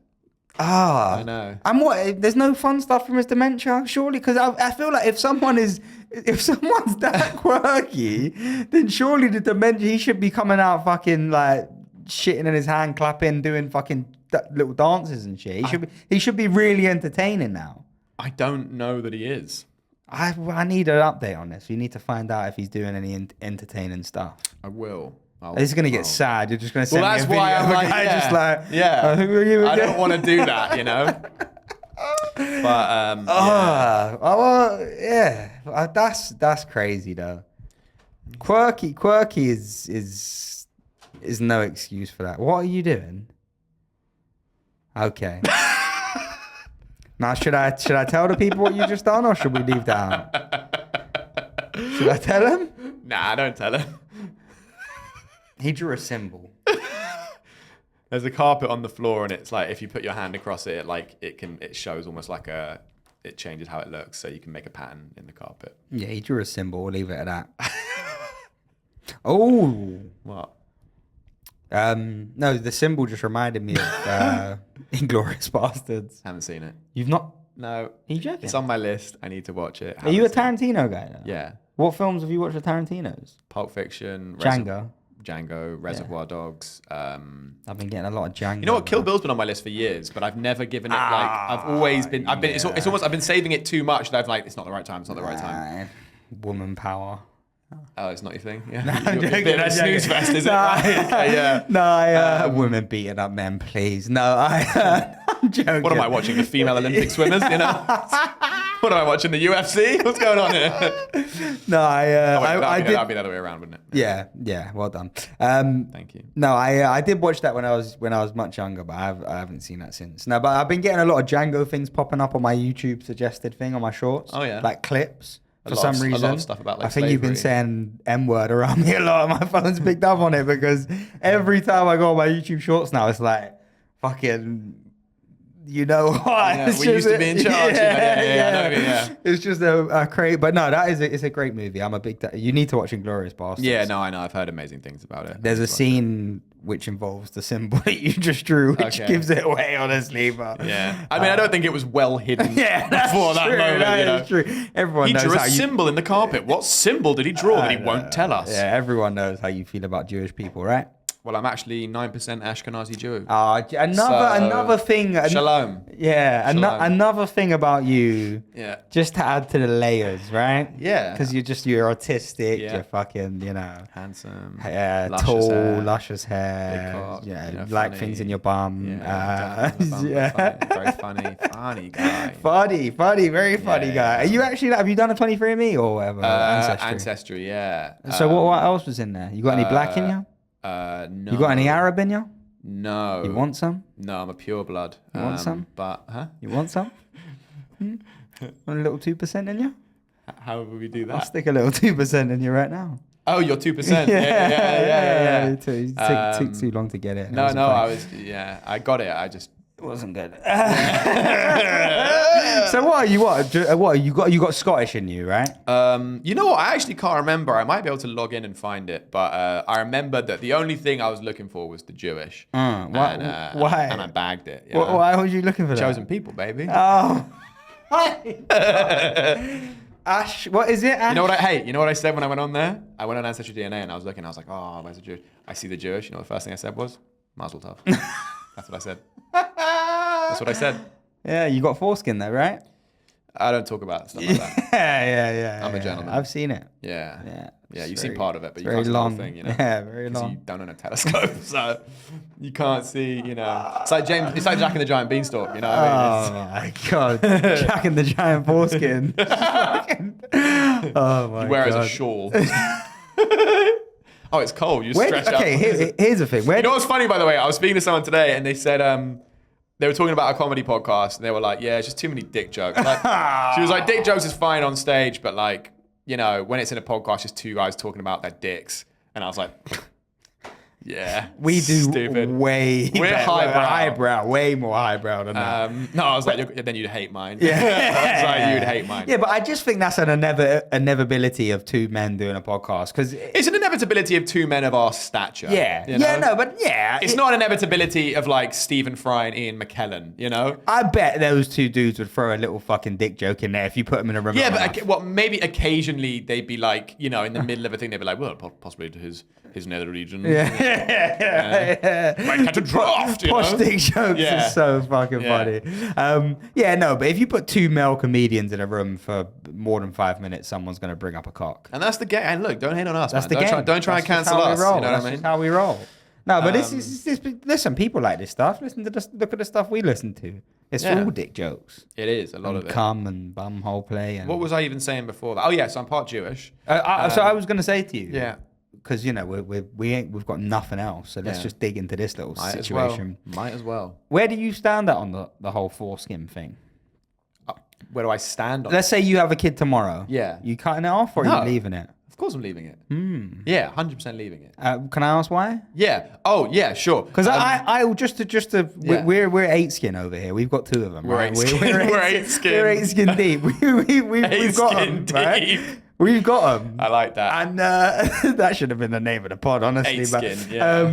I know. And what? There's no fun stuff from his dementia, surely? Because I feel like if someone's that quirky, then surely the dementia, he should be coming out fucking like shitting in his hand, clapping, doing fucking little dances and shit. He should be really entertaining now. I don't know that he is. I need an update on this. You need to find out if he's doing any entertaining stuff. I will. This is going to get sad. You're just going to send me a video I'm of a like, guy just like... Yeah. Who are you again? I don't want to do that, But, that's crazy, though. Quirky is no excuse for that. What are you doing? Okay. Now, should I tell the people what you just done, or should we leave that out? Should I tell them? Nah, don't tell him. He drew a symbol. There's a carpet on the floor, and it's like if you put your hand across it, it shows almost like it changes how it looks, so you can make a pattern in the carpet. Yeah, he drew a symbol. We'll leave it at that. Oh. What? No, the symbol just reminded me of Inglourious Bastards. Haven't seen it. You've not? No. Are you joking? It's on my list. I need to watch it. Are you a Tarantino guy now? Yeah. What films have you watched of Tarantino's? Pulp Fiction. Django, Reservoir Dogs. I've been getting a lot of Django. You know what? Kill Bill's been on my list for years, but I've never given it I've always been. It's almost. I've been saving it too much that I've it's not the right time. It's not the right time. Woman power. Oh, it's not your thing. Yeah, I'm you're joking, a bit of a I'm joking. snooze fest, is it? Right? Okay, yeah. No, women beating up men, please. No, I'm joking. What am I watching? The female Olympic swimmers? You know. What am I watching? The UFC? What's going on here? No, that'd be the other way around, wouldn't it? Yeah. Well done. Thank you. No, I did watch that when I was much younger, but I haven't seen that since. No, but I've been getting a lot of Django things popping up on my YouTube suggested thing on my shorts. Oh yeah, like clips. For some reason, a lot of stuff about I think you've been saying M-word around me a lot. My phone's picked up on it because every time I go on my YouTube shorts now, it's like fucking. You know what? Yeah, we used to be in charge. Yeah. It's just a great, but no, it's a great movie. I'm a big. You need to watch Inglourious Bastards. Yeah, no, I know. I've heard amazing things about it. There's a scene which involves the symbol that you just drew, which gives it away, honestly. But yeah, I mean, I don't think it was well hidden. Before that true, moment. That is true. Everyone knows he drew a symbol in the carpet. What symbol did he draw that he won't tell us? Yeah, everyone knows how you feel about Jewish people, right? Well, I'm actually 9% Ashkenazi Jew. Another thing. Shalom. Yeah, Shalom. Another thing about you. Yeah. Just to add to the layers, right? Yeah. Because you're autistic. Yeah. You're fucking, handsome. Yeah, luscious tall, hair, luscious hair. big cock, like funny. things in your bum. Very funny guy. Funny, very funny guy. Are you actually? Have you done a 23andMe or whatever? Ancestry, yeah. So what else was in there? You got any black in you? No. You got any Arab in you? No. You want some? No, I'm a pure blood. You want some? But, You want some? Want a little 2% in you? How would we do that? I'll stick a little 2% in you right now. Oh, you're 2%. Yeah. It took too long to get it. No, I got it. I just... It wasn't good. So what are you? What you got? You got Scottish in you, right? You know what? I actually can't remember. I might be able to log in and find it, but I remember that the only thing I was looking for was the Jewish. Why? And I bagged it. Why was you looking for that? Chosen people, baby. Oh. Ash, what is it? Ash? You know what I said when I went on there? I went on Ancestry DNA and I was looking. I was like, oh, where's the Jewish? I see the Jewish. You know, the first thing I said was Mazel Tov. That's what I said. That's what I said. Yeah, you got foreskin though, right? I don't talk about stuff like that. Yeah. I'm a gentleman. I've seen it. Yeah. You've seen part of it, but you very can't see long. the whole thing, you know? Yeah, very long. You don't own a telescope, so you can't see, It's like it's like Jack and the Giant Beanstalk, you know what I mean? Oh my god, Jack and the Giant foreskin. Oh my god. You wear it as a shawl. Oh, it's cold. You stretch out. Okay, here's the thing. You know what's funny, by the way? I was speaking to someone today, and they said they were talking about a comedy podcast, and they were like, "Yeah, it's just too many dick jokes." She was like, "Dick jokes is fine on stage, but when it's in a podcast, just two guys talking about their dicks." And I was like, "Yeah, we do stupid. We're highbrow, way more highbrow than that." No, I was like, then you'd hate mine. Yeah, I was like, you'd hate mine. Yeah, but I just think that's an inevitability of two men doing a podcast because it's an inevitability of two men of our stature. It's not an inevitability of like Stephen Fry and Ian McKellen. I bet those two dudes would throw a little fucking dick joke in there if you put them in a room. Yeah, but maybe occasionally they'd be like, in the middle of a thing, they'd be like, well, possibly to his nether region. Might catch a draft. Posh dick jokes is so fucking funny. But if you put two male comedians in a room for more than 5 minutes, someone's going to bring up a cock. And that's the game. And look, don't hate on us. That's man. the game. Don't try and cancel us. You know what I mean? That's how we roll. No, but listen, people like this stuff. Look at the stuff we listen to. It's all dick jokes. It is, a lot of it. Cum and bumhole play. And... What was I even saying before that? Oh, yeah, so I'm part Jewish. So I was going to say to you. Yeah. because we've got nothing else, so let's just dig into this little situation. Might as well. Where do you stand at on the whole foreskin thing? Where do I stand on Let's say you have a kid tomorrow. Yeah. You cutting it off or are you leaving it? Of course I'm leaving it. Yeah, 100% leaving it. Can I ask why? Yeah. Oh, yeah, sure. Because we're 8 skin over here. We've got 2 of them. We're right? 8 skin. We're 8 skin. We're 8 skin deep. We've got them. Right? We've got them. I like that. And that should have been the name of the pod, honestly. 8 skin, yeah.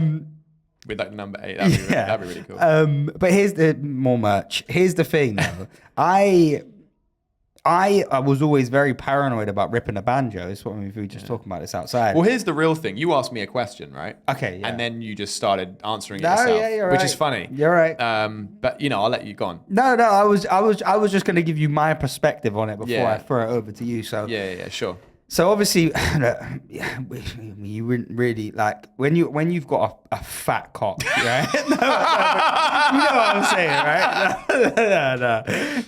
With like number 8. That'd be really cool. But here's the more merch. Here's the thing, though. I was always very paranoid about ripping a banjo. It's what we were just talking about this outside. Well, here's the real thing. You asked me a question, right? Okay, yeah. And then you just started answering it yourself, you're which right. is funny. You're right. But I'll let you go on. No, I was just going to give you my perspective on it before I throw it over to you. So yeah, sure. So obviously, you wouldn't really like when you've got a fat cock, right? You know what I'm saying, right?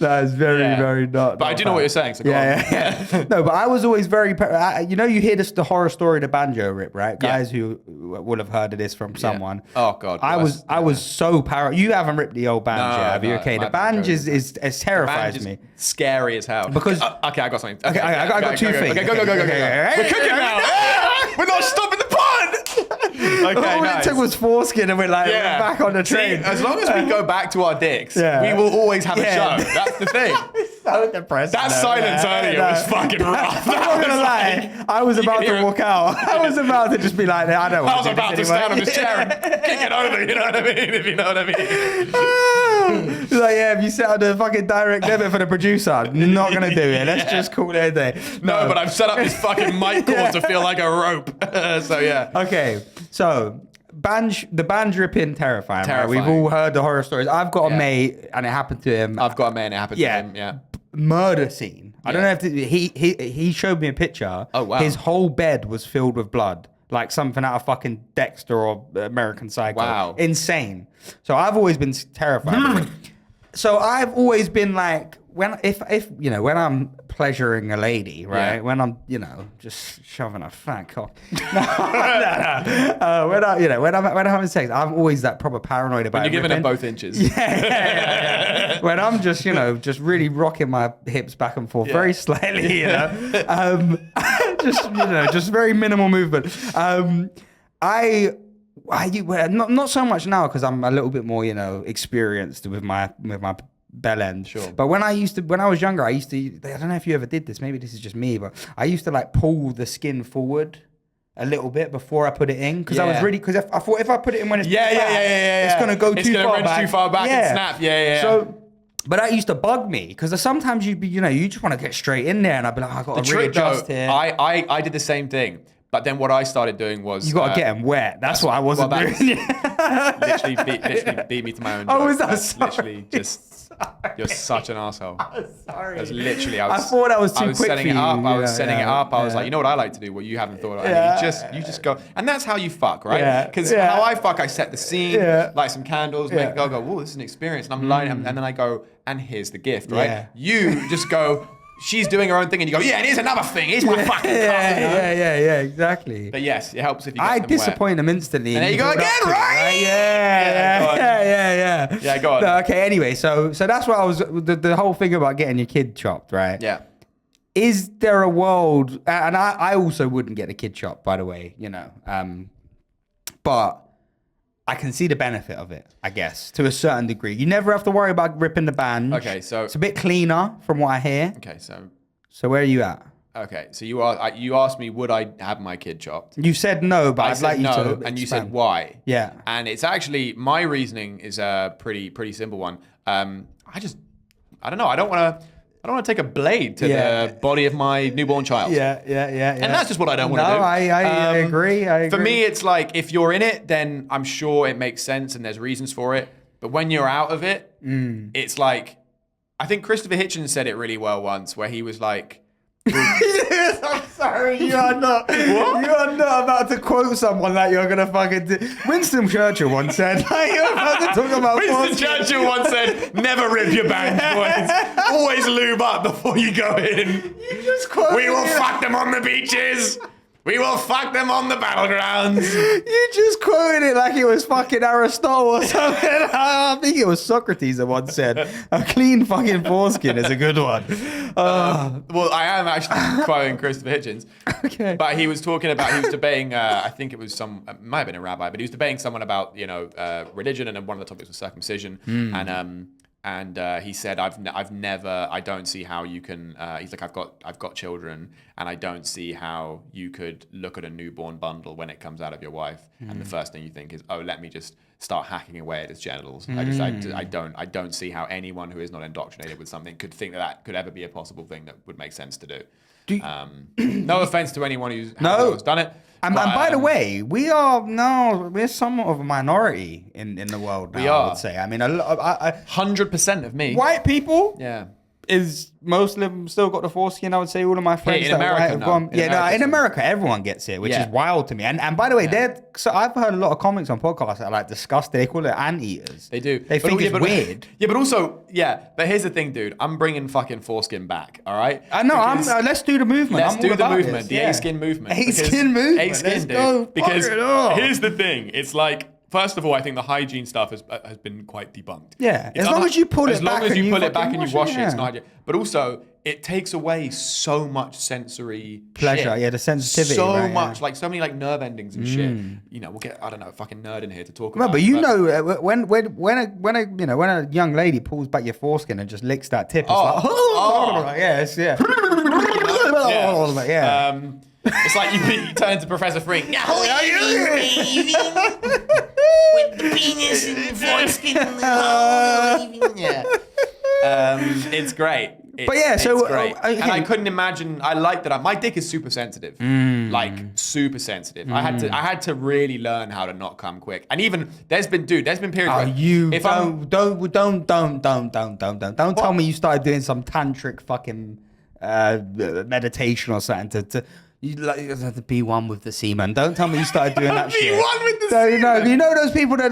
No, it's very not. But I do know what you're saying. So go on. Yeah. No, but I was always very. You hear the horror story of the banjo rip, right? Guys who will have heard of this from someone. Oh God. I was so paranoid. You haven't ripped the old banjo, have you? Okay, the banjo is terrifies me. Scary as hell. Because okay, I got something. Okay, I got 2 things. Okay, go. We're cooking now. We're not stopping the pod. Okay, all it took was foreskin, and we're back on the train. See, as long as we go back to our dicks, we will always have a show. That's the thing. So depressing. That silence earlier was fucking rough. I'm not gonna lie. I was about to walk out. I was about to just be like, I don't want to do this anymore. I was about to stand on this chair and kick it over. You know what I mean? If you know what I mean. Like, if you set up the fucking direct debit for the producer, not gonna do it. Let's just call it a day. No, but I've set up this fucking mic cord to feel like a rope. So yeah. Okay, so the banjo ripping terrifying. Right? We've all heard the horror stories. I've got a mate, and it happened to him. I've got a mate, and it happened to him. Yeah. Murder scene. I don't know if he showed me a picture. Oh wow. His whole bed was filled with blood, like something out of fucking Dexter or American Psycho. Wow. Insane. So I've always been terrified. So I've always been like, when when I'm pleasuring a lady, right? When I'm just shoving a fat cock. When I'm having sex, I'm always that proper paranoid about. When you're giving it both inches. Yeah. When I'm just just really rocking my hips back and forth very slightly, just very minimal movement. Not so much now because I'm a little bit more experienced with my bell end. Sure. But when I was younger, I don't know if you ever did this, maybe this is just me, but I used to like pull the skin forward a little bit before I put it in because I thought if I put it in when it's it's gonna go too far back and snap. Yeah. So, but that used to bug me because sometimes you just want to get straight in there, and I'd be like, I got to readjust here. I did the same thing. But then what I started doing was... You got to get them wet. That's what I wasn't doing. literally beat me to my own joke. Oh, was that literally just... You're such an asshole. I'm sorry. It was literally... I thought that was too quick setting for it up. you. I was setting it up. I was like, you know what I like to do? What you haven't thought of. You just go... And that's how you fuck, right? Because how I fuck, I set the scene, light some candles, make it go, whoa, this is an experience. And I'm lighting, and then I go, and here's the gift, right? Yeah. You just go... She's doing her own thing, and you go, and here's another thing. Here's my fucking car. Yeah, exactly. But yes, it helps if you I get them disappoint them instantly. And there you go again, right? Yeah. Yeah, go on. No, okay, anyway, so that's what I was, the whole thing about getting your kid chopped, right? Yeah. Is there a world, and I also wouldn't get a kid chopped, by the way, but I can see the benefit of it, I guess, to a certain degree. You never have to worry about ripping the band. Okay, so... It's a bit cleaner from what I hear. Okay, so... So where are you at? Okay, so you asked me, would I have my kid chopped? You said no, but I'd like you to no, and you said why. Yeah. And it's actually, my reasoning is a pretty simple one. I don't know, I don't want to take a blade to the body of my newborn child. Yeah. And that's just what I don't want to do. No, I agree. For me, it's like, if you're in it, then I'm sure it makes sense and there's reasons for it. But when you're out of it, it's like, I think Christopher Hitchens said it really well once, where he was like... I'm sorry, you are not. What? You are not about to quote someone like you're gonna fucking do. Winston Churchill once said, like, you're about to talk about. Winston Churchill once said, "Never rip your bands, boys. Always lube up before you go in. You just quoted. We will fuck them on the beaches." We will fuck them on the battlegrounds. You just quoted it like it was fucking Aristotle or something. I think it was Socrates that once said, a clean fucking foreskin is a good one. Well, I am actually quoting Christopher Hitchens. Okay. But he was talking about, he was debating, I think it was it might have been a rabbi, but he was debating someone about, religion, and one of the topics was circumcision. And he said, I don't see how you can, he's like, I've got children, and I don't see how you could look at a newborn bundle when it comes out of your wife, and the first thing you think is, oh, let me just start hacking away at its genitals. I don't see how anyone who is not indoctrinated with something could think that could ever be a possible thing that would make sense to do. No offense to anyone who's done it. And by the way, we're somewhat of a minority in the world now, we are. I would say. I mean, 100% of me. White people, Yeah. is most of them still got the foreskin. I would say all of my friends in that are America, white have no. gone. In In America, everyone gets it, which Yeah. is wild to me. And by the way, so I've heard a lot of comments on podcasts that are like disgusting. They call it anteaters. They do. They think it's weird. Yeah, but also, but here's the thing, dude. I'm bringing fucking foreskin back, all right? I know. Let's do the movement. Let's I'm do all the about movement, this. the Yeah. A-skin movement. A-skin movement. A-skin, Let's dude. go. Because Fuck it up. here's the thing. It's like, first of all, I think the hygiene stuff has been quite debunked. Yeah. It's As long as you pull it back and you pull it back fucking and you wash it, yeah. it's not hygiene. But also, it takes away so much sensory Pleasure, shit. yeah, the sensitivity, So right, much, yeah. like so many like nerve endings and shit. We'll get, I don't know, a fucking nerd in here to talk about. But when a young lady pulls back your foreskin and just licks that tip, it's like, yeah. Yeah. It's like you turn to Professor Frink. With the penis and foreskin. Yeah. It's great. But yeah, so, it's great. okay. And I couldn't imagine. I like that. My dick is super sensitive, like super sensitive. I had to really learn how to not come quick. And even there's been periods. Where Don't tell me you started doing some tantric fucking meditation or something to you have to be one with the semen. Don't tell me you started doing that Be shit. one with the semen. You know those people that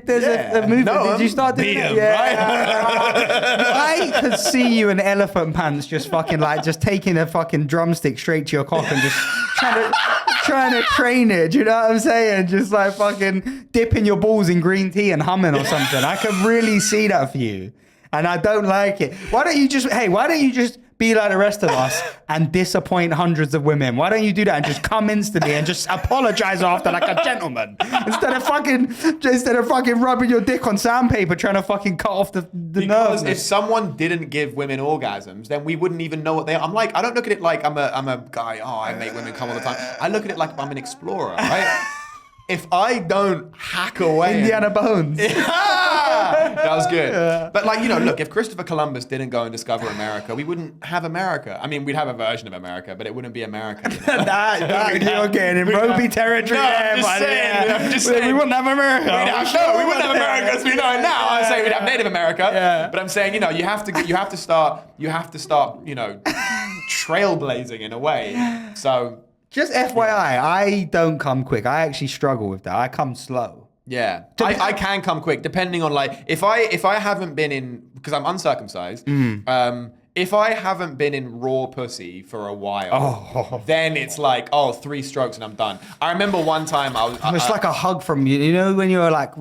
there's a movement. No, Did you start doing that? I could see you in elephant pants, just fucking like just taking a fucking drumstick straight to your cock and just trying to train it. Do you know what I'm saying? Just like fucking dipping your balls in green tea and humming or something. I could really see that for you, and I don't like it. Why don't you just be like the rest of us and disappoint hundreds of women? Why don't you do that and just come instantly and just apologize after like a gentleman instead of fucking rubbing your dick on sandpaper trying to fucking cut off the Because nerves? if someone didn't give women orgasms, then we wouldn't even know what they are. I don't look at it like I'm a guy, I make women come all the time. I look at it like I'm an explorer, right? If I don't hack away... Indiana Bones. That was good. Yeah. But look, if Christopher Columbus didn't go and discover America, we wouldn't have America. I mean, we'd have a version of America, but it wouldn't be America. You're getting in ropey territory. I'm just saying. We wouldn't have America. We wouldn't have America as we know it now. I'm saying we'd have Native America. Yeah. But I'm saying, you have to start, trailblazing in a way. So... Just FYI, I don't come quick. I actually struggle with that. I come slow. Yeah, I can come quick depending on if I haven't been in, because I'm uncircumcised. If I haven't been in raw pussy for a while, then it's like 3 strokes and I'm done. I remember one time it's like a hug from you. You know when you're like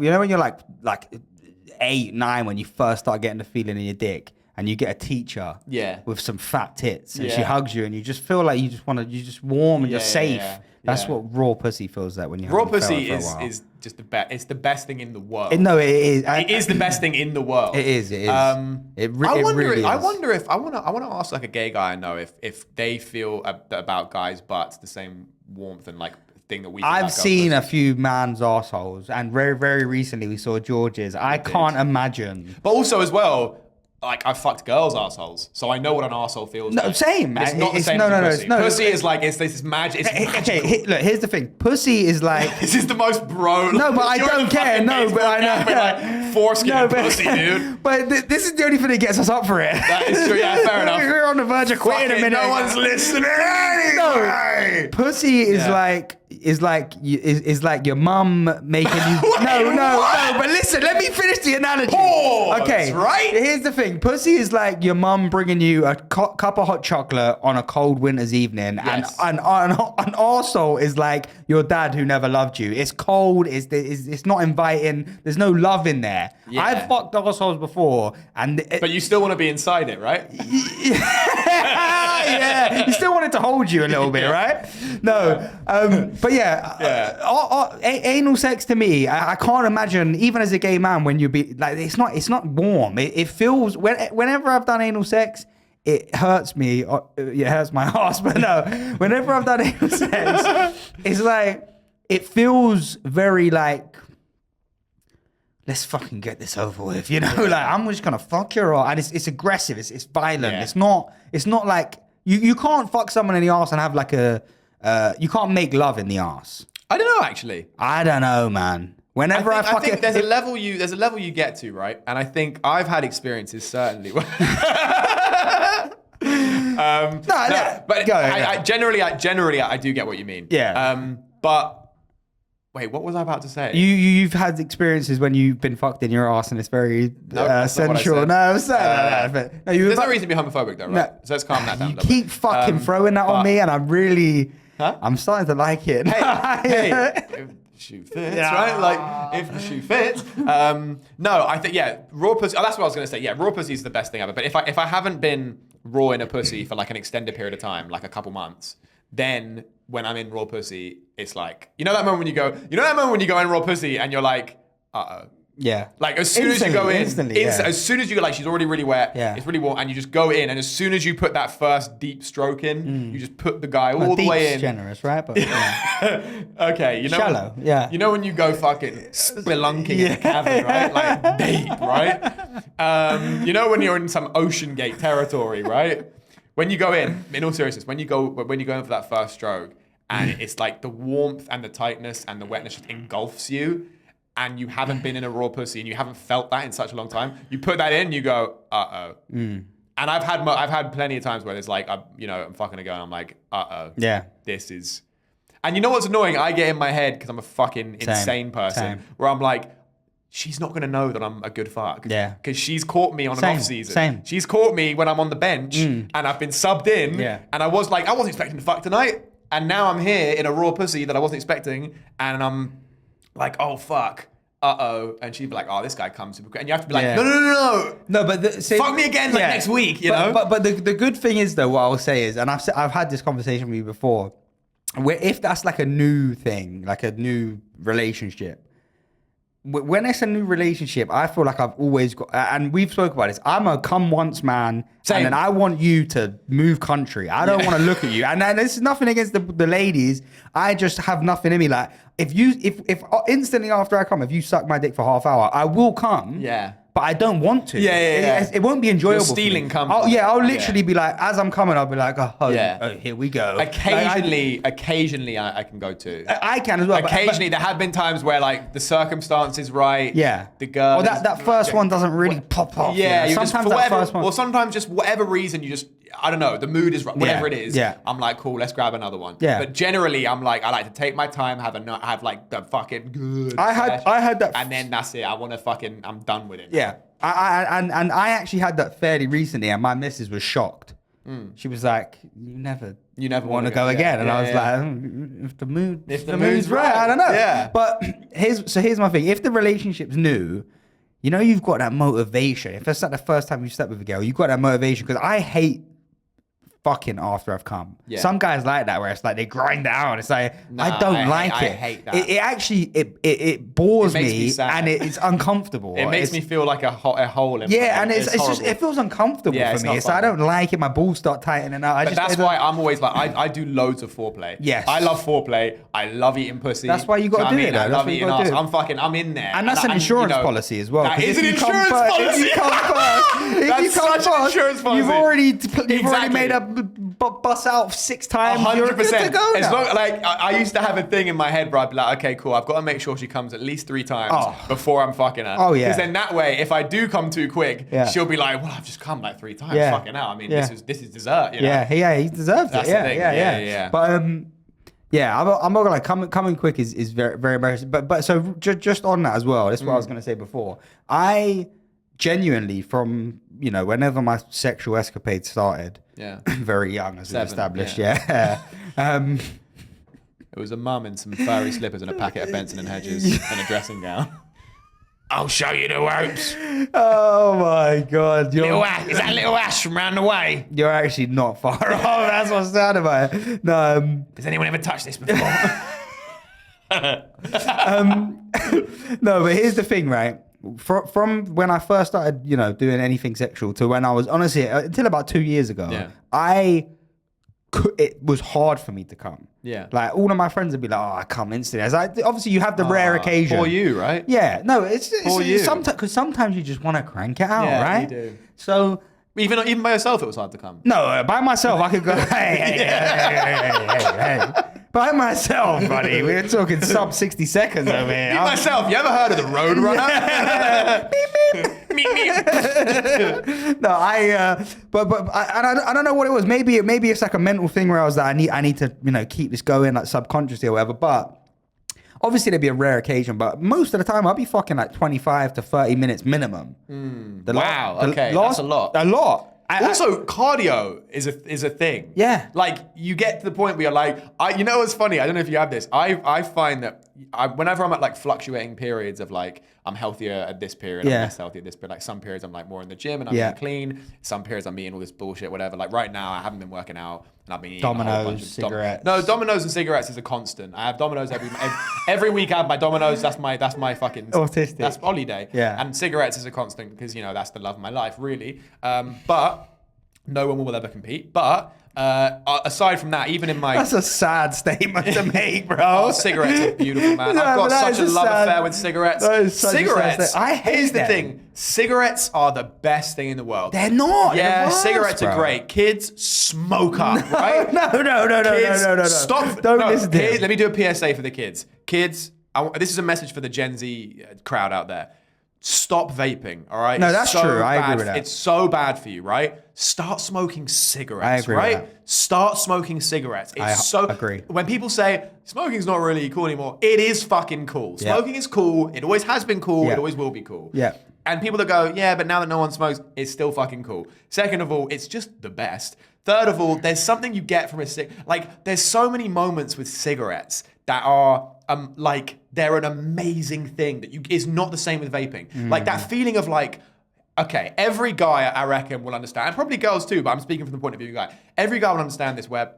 8, 9 when you first start getting the feeling in your dick. And you get a teacher with some fat tits, and she hugs you, and you just feel like you're just warm and you're safe. That's what raw pussy feels like when you raw pussy is just the best. It's the best thing in the world. It is. It is the best thing in the world. It is. I wonder if I want to ask like a gay guy I know if they feel about guys' butts the same warmth and like thing that we. I've seen a few man's arseholes, and very very recently we saw George's. I can't imagine. But also as well. Like I fucked girls' assholes, so I know what an arsehole feels like. Same. It's not the same as pussy. Pussy is like it's this magic. Okay, look. Here's the thing. Pussy is like this is the most bro. No, but I don't care. No, but I know. Like foreskin and pussy, dude. But this is the only thing that gets us up for it. That is true. Yeah, fair enough. We're on the verge of quitting a minute. No one's listening anyway. No, pussy is like. is like your mum making you. No. But listen, let me finish the analogy. Pause, Okay, right? Here's the thing: pussy is like your mum bringing you a cup of hot chocolate on a cold winter's evening, Yes. and an arsehole is like your dad who never loved you. It's cold. It's not inviting. There's no love in there. Yeah. I've fucked arseholes before, and But you still want to be inside it, right? yeah, you still want it to hold you a little bit, right? No, but anal sex to me, I can't imagine, even as a gay man, when you be like, it's not warm. It feels whenever I've done anal sex, it hurts me. It hurts my ass, but no, whenever I've done anal sex, it's like it feels very like. Let's fucking get this over with, you know. Like I'm just gonna fuck your ass, and it's aggressive. It's violent. Yeah. It's not like you can't fuck someone in the ass and have like you can't make love in the ass. I don't know, actually. I don't know, man. Whenever I think there's a level you get to, right? And I think I've had experiences certainly. But I generally do get what you mean. Yeah. But wait, what was I about to say? You've had experiences when you've been fucked in your ass and it's very that's not what I sensual. said. No, I'm saying no, There's no reason to be homophobic, though, right? No. So let's calm that down. You keep fucking throwing that on me, and I'm really, I'm starting to like it. Hey, if the shoe fits, right? Like, if the shoe fits. No, I think, raw pussy. Oh, that's what I was going to say. Yeah, raw pussy is the best thing ever. But if I haven't been raw in a pussy for like an extended period of time, like a couple months, then when I'm in raw pussy, it's like, you know that moment when you go in raw pussy and you're like, uh-oh. Yeah. Like as soon as you go in, as soon as you go, like she's already really wet, it's really warm, and you just go in, and as soon as you put that first deep stroke in, you just put the guy all the way in. Generous, right? But okay, you know, shallow, yeah. You know when you go fucking spelunking in a cavern, right? Like deep, right? You know when you're in some ocean gate territory, right? When you go in all seriousness, when you go in for that first stroke, and it's like the warmth and the tightness and the wetness just engulfs you, and you haven't been in a raw pussy and you haven't felt that in such a long time, you put that in, you go, uh-oh. And I've had plenty of times where it's like, I'm fucking a girl and I'm like, uh-oh. Yeah. This is... And you know what's annoying? I get in my head, because I'm a fucking insane person, where I'm like, she's not going to know that I'm a good fuck. Yeah. Because she's caught me on an off season. Same. She's caught me when I'm on the bench and I've been subbed in. Yeah. And I was like, I wasn't expecting to fuck tonight. And now I'm here in a raw pussy that I wasn't expecting. And I'm like, oh, fuck. Uh-oh. And she'd be like, oh, this guy comes super quick. And you have to be like, no. No, but fuck me again next week, you know? But the good thing is, though, what I'll say is, and I've had this conversation with you before, where if that's like a new thing, like a new relationship, when it's a new relationship, I feel like I've always got, and we've spoke about this, I'm a come once man, and then I want you to move country. I don't want to look at you. And this is nothing against the ladies. I just have nothing in me. Like, if instantly after I come, if you suck my dick for half hour, I will come. Yeah. But I don't want to. Yeah. It won't be enjoyable. You're stealing cum. I'll literally be like, as I'm coming, I'll be like, oh, here we go. Occasionally, I can go to. I can as well. Occasionally, there have been times where like the circumstances right. Yeah. The girl. Or that first one doesn't really pop off. Yeah. Sometimes that first one. Or sometimes just whatever reason you just, I don't know, the mood is right. Whatever it is. Yeah. I'm like, cool, let's grab another one. Yeah. But generally, I'm like, I like to take my time, have like the fucking good. I had that. And then that's it. I want to fucking, I'm done with it. Yeah. I actually had that fairly recently, and my missus was shocked. She was like, "You never want to go again." And I was like, "If the mood's right, I don't know." Yeah. But here's my thing: if the relationship's new, you know, you've got that motivation. If it's like the first time you slept with a girl, you've got that motivation. Because I hate fucking after I've come. Yeah. Some guys like that, where it's like they grind down. It's like, I don't like it. I hate that. It actually it bores me and it's uncomfortable. It makes me feel like a hole in my head. And it's just, it feels uncomfortable for me. So I don't like it. My balls start tightening out. But that's why I'm always like, I do loads of foreplay. Yes. I love foreplay. I love eating pussy. That's why you got to do it. I love eating ass. I'm in there. And that's an insurance policy as well. That is an insurance policy. If you come first, you've already made a bust out 6 times. 100%. You're good to go now. Like I used to have a thing in my head where I'd be like, okay, cool, I've got to make sure she comes at least 3 times before I'm fucking her. Oh yeah. Because then that way, if I do come too quick, she'll be like, well, I've just come like 3 times. Fucking hell. I mean, this is dessert. You know? Yeah, he deserves That's it. the thing. Yeah. But Yeah, I'm not gonna lie. Coming quick is very very embarrassing. But so just on that as well. That's what I was gonna say before. I genuinely, from whenever my sexual escapade started, very young as we established. Yeah. It was a mum in some furry slippers and a packet of Benson and Hedges and a dressing gown. I'll show you the ropes. Oh my God. Is that little Ash from round the way? You're actually not far off. That's what's sad about it. No. Has anyone ever touched this before? No, but here's the thing, right? From when I first started, doing anything sexual to when I was, honestly, until about 2 years ago, it was hard for me to come. Yeah. Like, all of my friends would be like, oh, I come instantly. As obviously, you have the rare occasion. For you, right? Yeah. No, it's you. because sometimes you just want to crank it out, right? You do. So... Even by yourself, it was hard to come. No, by myself, I could go, hey. By myself, buddy. We're talking sub 60 seconds over here. Me myself. You ever heard of the Road Runner? No, but I don't know what it was. Maybe it's like a mental thing where I was like, I need to, keep this going, like subconsciously or whatever. But obviously there'd be a rare occasion, but most of the time I'll be fucking like 25 to 30 minutes minimum. That's a lot. A lot. Also, cardio is a thing. Yeah. Like, you get to the point where you're like, you know what's funny? I don't know if you have this. I find that whenever I'm at like fluctuating periods of like, I'm healthier at this period, I'm less healthy at this period. Like, some periods I'm like more in the gym and I'm eating clean. Some periods I'm eating all this bullshit, whatever. Like right now, I haven't been working out and I've been eating Dominoes, cigarettes. No, Dominoes and cigarettes is a constant. I have Dominoes every week. I have my Dominoes. That's my fucking autistic. That's Ollie day. Yeah. And cigarettes is a constant because that's the love of my life, really. But no one will ever compete. But aside from that, even in my... That's a sad statement to make, bro. Cigarettes are beautiful, man. I've got such a love affair with cigarettes. Cigarettes. I hate Here's the them. thing. Cigarettes are the best thing in the world. They're not. Yeah, They're worse, cigarettes bro. are great. Kids, smoke up, right? No. Kids, stop. Don't listen to him. Let me do a PSA for the kids. Kids, this is a message for the Gen Z crowd out there. Stop vaping, all right? No, that's true. I agree with that. It's so bad for you, right? Start smoking cigarettes, I agree right? with that. Start smoking cigarettes. It's I agree. When people say smoking's not really cool anymore, it is fucking cool. Smoking is cool. It always has been cool. It always will be cool. Yeah. And people that go, yeah, but now that no one smokes, it's still fucking cool. Second of all, it's just the best. Third of all, there's something you get from a like, there's so many moments with cigarettes that are like, they're an amazing thing that is not the same with vaping. Like that feeling of like, okay, every guy I reckon will understand, and probably girls too, but I'm speaking from the point of view of a guy. Every guy will understand this, where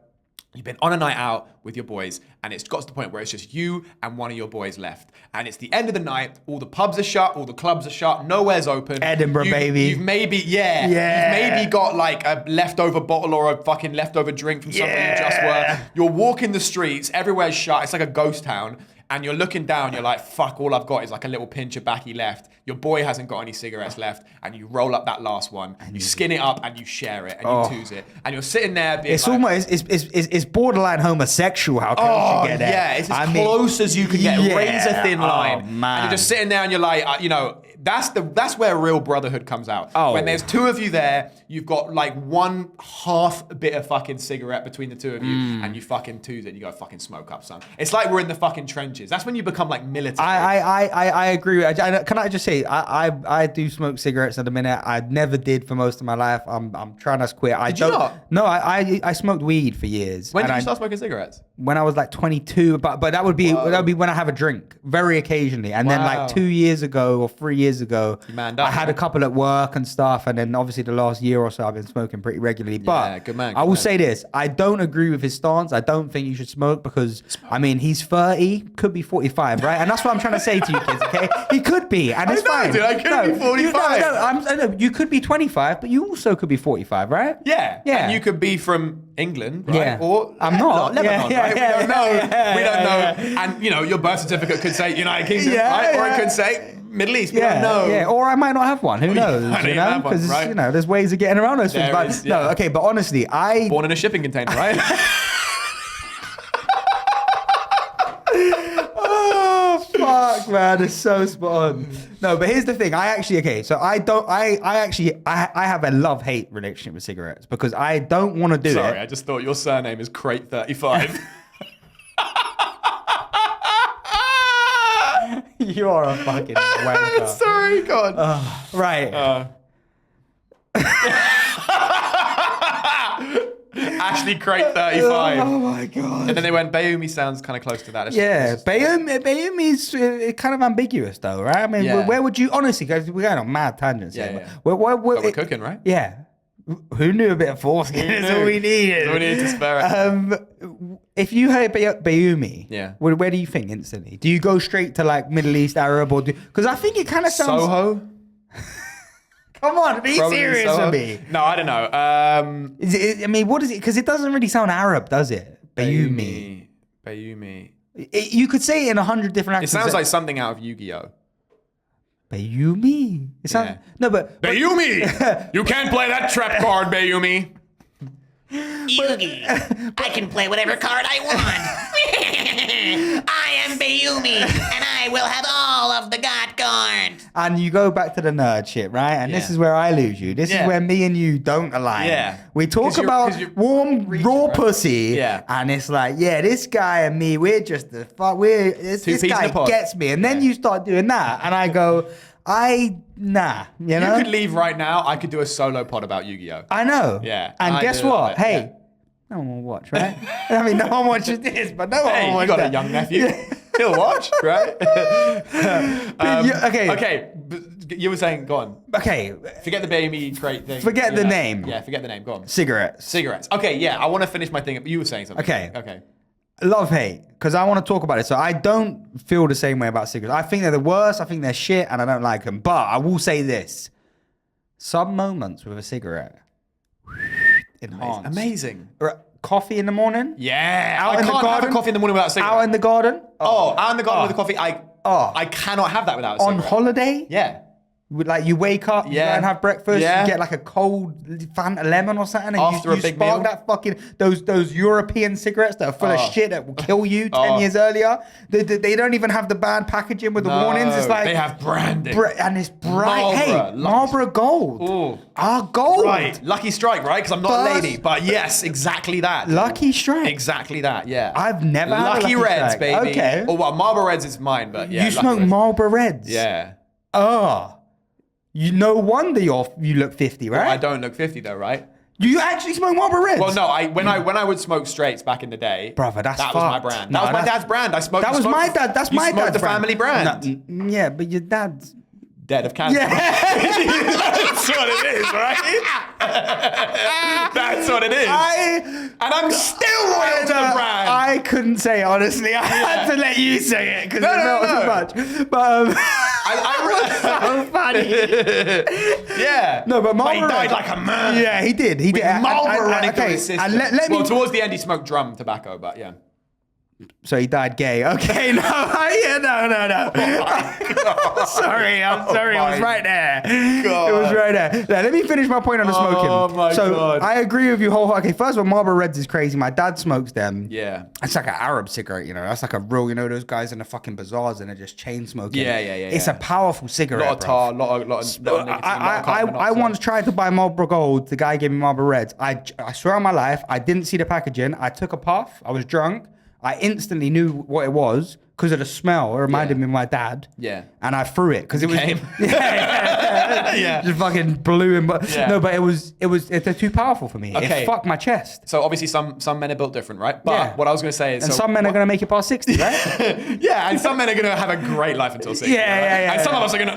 you've been on a night out with your boys and it's got to the point where it's just you and one of your boys left. And it's the end of the night, all the pubs are shut, all the clubs are shut, nowhere's open. Edinburgh, baby. You've maybe, you've maybe got like a leftover bottle or a fucking leftover drink from somewhere you just were. You're walking the streets, everywhere's shut, it's like a ghost town. And you're looking down, you're like, fuck, all I've got is like a little pinch of backy left. Your boy hasn't got any cigarettes left. And you roll up that last one, and you skin it up, and you share it, and you twos it. And you're sitting there being it's like... almost, it's borderline homosexual how close you get there. Yeah, it's as close as you can get. A razor thin line. Oh, man. And you're just sitting there and you're like, that's where real brotherhood comes out. Oh. When there's two of you there, you've got like one half bit of fucking cigarette between the two of you, and you fucking twos it and you go fucking smoke up, son. It's like we're in the fucking trenches. That's when you become like military. I agree. Can I just say, I do smoke cigarettes at the minute. I never did for most of my life. I'm trying to quit. Did you not? No, I smoked weed for years. When did you start smoking cigarettes? When I was like 22, but that would be when I have a drink, very occasionally. And then like 2 years ago or 3 years ago, I had a couple at work and stuff. And then obviously the last year or so, I've been smoking pretty regularly. But good man, I will say this: I don't agree with his stance. I don't think you should smoke because I mean he's 30, could be 45, right? And that's what I'm trying to say to you kids. Okay, he could be, and it's fine. Dude, I could be 45. You could be 25, but you also could be 45, right? Yeah. And you could be from England, right? Or I'm not. Lebanon, right? We don't know. We don't know. And your birth certificate could say United Kingdom, right? Or it could say Middle East. We don't know. Yeah. Or I might not have one. Who knows? Because right? there's ways of getting around those things. But no, okay. But honestly, born in a shipping container, right? Fuck, man, it's so spot on. No, but here's the thing. I have a love-hate relationship with cigarettes because I don't want to do it. Sorry, I just thought your surname is Crate 35. You are a fucking wanker. Sorry, go on. Right. Ashley Crate 35. Oh my god. And then they went, Bayumi sounds kind of close to that. Bayumi's kind of ambiguous though, right? I mean, Yeah. where would you, honestly, guys, we're going on mad tangents Yeah, here. yeah. But We're cooking, right? Yeah. Who knew a bit of foreskin is all we needed? That's all we needed to spare it. If you heard Bayumi, Yeah. where do you think instantly? Do you go straight to like Middle East Arab or because I think it kind of sounds... Soho? Come on, be Probably serious Soho? with me. No, I don't know. Is it, I mean, what is it? Because it doesn't really sound Arab, does it? Bayumi. Bayumi. You could say it in 100 different It accents. sounds like something out of Yu-Gi-Oh! Bayumi. It sounds Yeah. no, but Bayumi! You can't play that trap card, Bayumi. Yugi, I can play whatever card I want. I am Bayumi, and I will have all of the God cards. and you go back to the nerd shit, right? And this Yeah. is where I lose you. This Yeah. is where me and you don't align. Yeah. We talk 'Cause you're- about 'cause you're warm, region, raw right? pussy. Yeah. And it's like, yeah, this guy and me, we're just the fuck. This peas in guy a pod. gets me, and then Yeah. you start doing that, and I go, nah, you know. You could leave right now. I could do a solo pod about Yu-Gi-Oh! I know. Yeah. And I guess do love what? it, Hey, yeah. no one will watch, right? I mean, no one watches this, but no one Hey, will you watch got that. a young nephew. He'll watch, right? Okay. Okay. But you were saying, go on. Okay, Forget the Bayumi Crate thing. Forget the name. Yeah, forget the name. Go on. cigarettes. Cigarettes. Okay, yeah. I want to finish my thing. You were saying something. Okay. Okay. Love hate, because I want to talk about it. So I don't feel the same way about cigarettes. I think they're the worst. I think they're shit, and I don't like them. But I will say this: some moments with a cigarette, enhance. Amazing. Coffee in the morning. Yeah. Out I in the can't have a garden? coffee in the morning without a cigarette. Out in the garden. out in the garden Oh. with a coffee. I Oh. cannot have that without a On cigarette. holiday. Yeah. Like you wake up, you go Yeah. and have breakfast, Yeah. you get like a cold Fanta lemon or something, and After a you big spark meal. that fucking those European cigarettes that are full of Oh. shit that will kill you 10 years earlier. They don't even have the bad packaging with the warnings. It's like they have branding. and it's bright. Marlboro, Hey, Lucky Marlboro Gold. Ooh. Our gold. Right. Lucky strike, right? Because I'm not First- a lady. But yes, exactly that. Lucky Strike. Exactly that, yeah. I've never had a Lucky Lucky Reds, Strike. baby. Okay. Oh, well, Marlboro Reds is mine, but yeah. you Lucky smoke Reds. Marlboro Reds. Yeah. Oh. You no wonder you look 50, right? I don't look 50 though, right? You actually smoke Marlboro Reds? Well, no. When I would smoke straights back in the day, Brother, that's that was my fucked. brand. No, That was my that's- dad's brand. I smoked. That you was smoked- my dad. That's you my smoked dad's the family brand. No, yeah, but your dad's. Dead of cancer. Yeah. That's what it is, right? That's what it is. And I'm still loyal to the brand. I couldn't say it, honestly. I had to let you say it because No, it no, felt no. too much. But I so funny. yeah. No, but He Marlboro died Red- like a man. Yeah, he did. He With did. Marlboro running through okay, his system. and let well, me. towards the end, he smoked drum tobacco, but yeah. So he died gay. Okay, no, yeah, no. Sorry, I'm sorry. It was my right there. God. It was right there. Now, let me finish my point on the smoking. Oh my so God. I agree with you wholeheartedly. Okay, first of all, Marlboro Reds is crazy. My dad smokes them. Yeah. It's like an Arab cigarette, you know. That's like a real, you know, those guys in the fucking bazaars and they're just chain smoking. Yeah. It's yeah. a powerful cigarette. lot of bruv. tar, lot of nicotine, lot of I carbon monoxide. once tried to buy Marlboro Gold. The guy gave me Marlboro Reds. I swear on my life, I didn't see the packaging. I took a puff. I was drunk. I instantly knew what it was because of the smell. It reminded me of my dad. Yeah. And I threw it because it was. Came. Yeah. Just fucking blew him. But Yeah. no, but they're too powerful for me. Okay. It fucked my chest. So obviously some men are built different, right? But Yeah. what I was going to say is... And so some men are going to make it past 60, right? yeah, and some men are going to have a great life until 60. Yeah, right? yeah, And some yeah. of us are going to...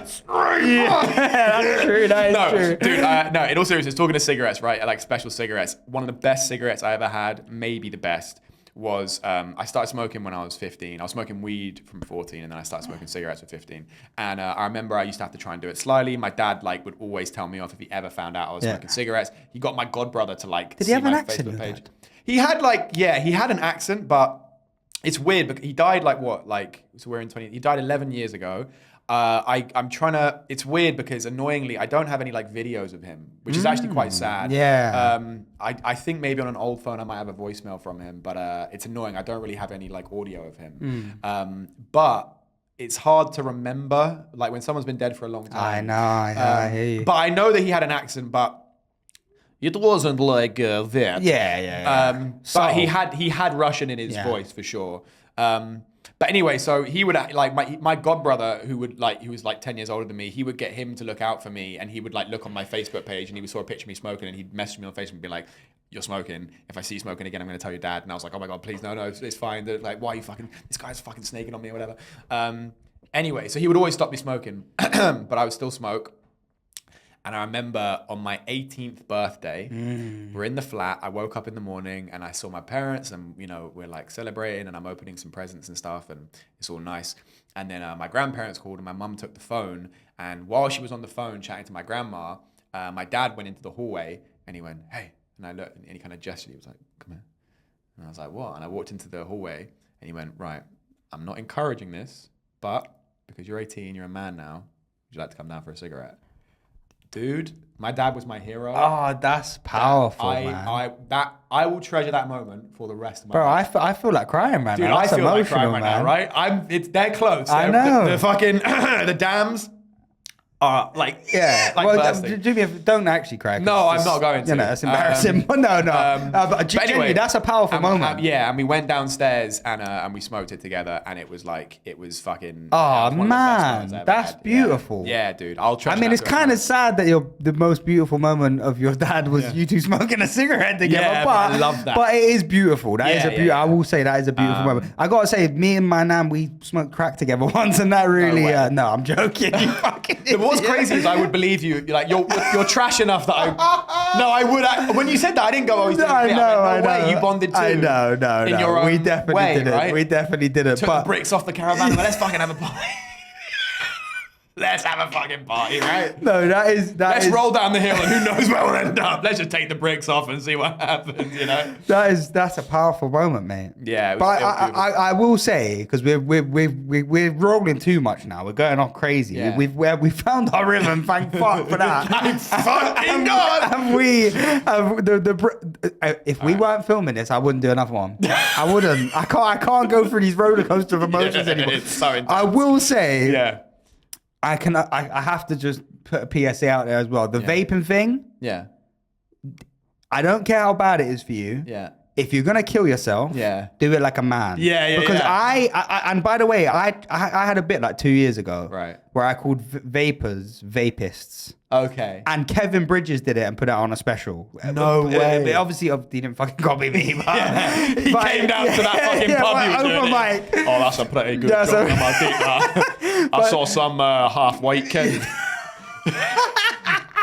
That's true. That is No, true. dude, no, in all seriousness, talking to cigarettes, right? Like special cigarettes. One of the best cigarettes I ever had, maybe the best, was I started smoking when I was 15. I was smoking weed from 14, and then I started smoking cigarettes at 15. And I remember I used to have to try and do it slyly. My dad would always tell me off if he ever found out I was Yeah. smoking cigarettes. He got my godbrother to Did see he have an my accent, Facebook your page. dad? He had he had an accent, but it's weird because he died so we're in 20. He died 11 years ago. I'm trying to. It's weird because annoyingly, I don't have any videos of him, which is actually quite sad. Yeah. I think maybe on an old phone I might have a voicemail from him, but it's annoying. I don't really have any audio of him. But it's hard to remember when someone's been dead for a long time. I know. I hear you. But I know that he had an accent, but it wasn't like that. Yeah. But he had Russian in his Yeah. voice for sure. But anyway, so he would like my godbrother who was like 10 years older than me. He would get him to look out for me, and he would like look on my Facebook page, and he saw a picture of me smoking, and he'd message me on Facebook and be like, "You're smoking. If I see you smoking again, I'm going to tell your dad." And I was like, "Oh my God, please, no, it's fine." They're like, "Why are you fucking? This guy's fucking snaking on me or whatever." Anyway, so he would always stop me smoking, but I would still smoke. And I remember on my 18th birthday, we're in the flat. I woke up in the morning and I saw my parents, and we're like celebrating, and I'm opening some presents and stuff, and it's all nice. And then my grandparents called, and my mum took the phone. And while she was on the phone chatting to my grandma, my dad went into the hallway and he went, "Hey," and I looked, and he kind of gestured. He was like, "Come here." And I was like, "What?" And I walked into the hallway, and he went, "Right, I'm not encouraging this, but because you're 18, you're a man now. Would you like to come down for a cigarette?" Dude, my dad was my hero. Oh, that's powerful, man. I will treasure that moment for the rest of my Bro, life. I feel like crying, man. Dude, That's I feel like emotional, crying right man. now, right? They're close. I know. The fucking the dams are like bursting. Don't actually cry. No, I'm not going to. It's embarrassing. But but genuinely, anyway, that's a powerful moment. And we went downstairs and we smoked it together, and it was fucking. Oh one of the best man, moments I ever that's had. beautiful. Yeah, dude, I'll treasure. I mean, that it's to the kind of rest sad that the most beautiful moment of your dad was you two smoking a cigarette together. Yeah, but I love that. But it is beautiful. That is I will say that is a beautiful moment. I gotta say, me and my nan, we smoked crack together once, and that really. No, I'm joking. You fucking. What's crazy is I would believe you. You're trash enough that I would. When you said that, I didn't go. Oh, he's doing it. I know. Way, you bonded too. I know. In your own we definitely way, did it. right? We definitely did it. Took the bricks off the caravan. But let's fucking have a party. Let's have a fucking party, right? No, Let's roll down the hill, and who knows where we'll end up. Let's just take the bricks off and see what happens. That's a powerful moment, mate. Yeah, but I will say, because we're rolling too much now. We're going off crazy. Yeah. We found our rhythm. Thank fuck for that. Thank fucking God. And if we weren't filming this, I wouldn't do another one. I wouldn't. I can't go through these roller coaster of emotions anymore. It's so intense. I will say. Yeah. I have to just put a PSA out there as well. The vaping thing. Yeah. I don't care how bad it is for you. Yeah. If you're gonna kill yourself, do it like a man. Yeah. Because I and by the way, I had a bit like 2 years ago, right, where I called vapors vapists. Okay. And Kevin Bridges did it and put it on a special. No way. But obviously, he didn't fucking copy me. But, he came down to that fucking pub. He was doing like, oh, that's a pretty good joke on my dick. I saw some half-white kid.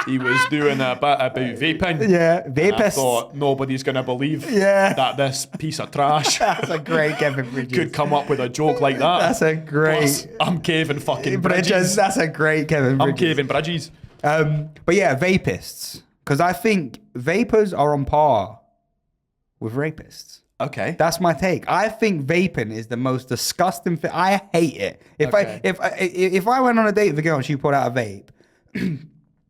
He was doing about vaping. Yeah, vapists. I thought nobody's going to believe that this piece of trash that's a great Kevin Bridges. could come up with a joke like that. That's a great... Plus, I'm Kevin fucking Bridges. That's a great Kevin Bridges. I'm Kevin Bridges. But yeah, vapists. Because I think vapors are on par with rapists. Okay. That's my take. I think vaping is the most disgusting thing. I hate it. If I went on a date with a girl and she pulled out a vape,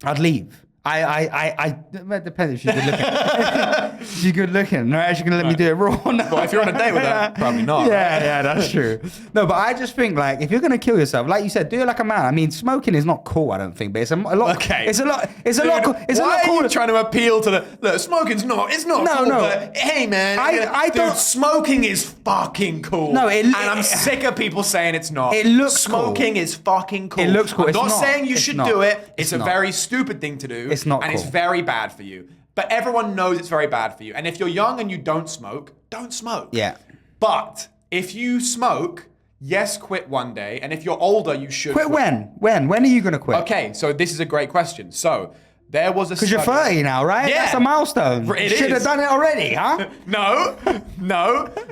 I'd leave. It depends if she's good looking. She's good looking. Right? She's gonna let me do it raw. No. Well, if you're on a date with her, probably not. Yeah, that's true. No, but I just think like if you're gonna kill yourself, like you said, do it like a man. I mean, smoking is not cool. I don't think, but it's a lot. Okay. It's a lot. It's a lot. It's a lot. Why are you trying to appeal to the look? Smoking's not. It's not. No, cool, no. But, hey, man. I dude, don't. Smoking is fucking cool. No, and I'm sick of people saying it's not. It looks smoking cool. is fucking cool. It looks cool. I'm It's not not. saying you It's should not. do it. It's It's a not. very stupid thing to do. It's not and cool. it's very bad for you. But everyone knows it's very bad for you. And if you're young and you don't smoke, don't smoke. Yeah. But if you smoke, yes, quit one day. And if you're older, you should Quit when? When are you gonna quit? Okay, so this is a great question. So there was a Because you're 30 now, right? Yeah. That's a milestone. It You should have is. done it already, huh? No,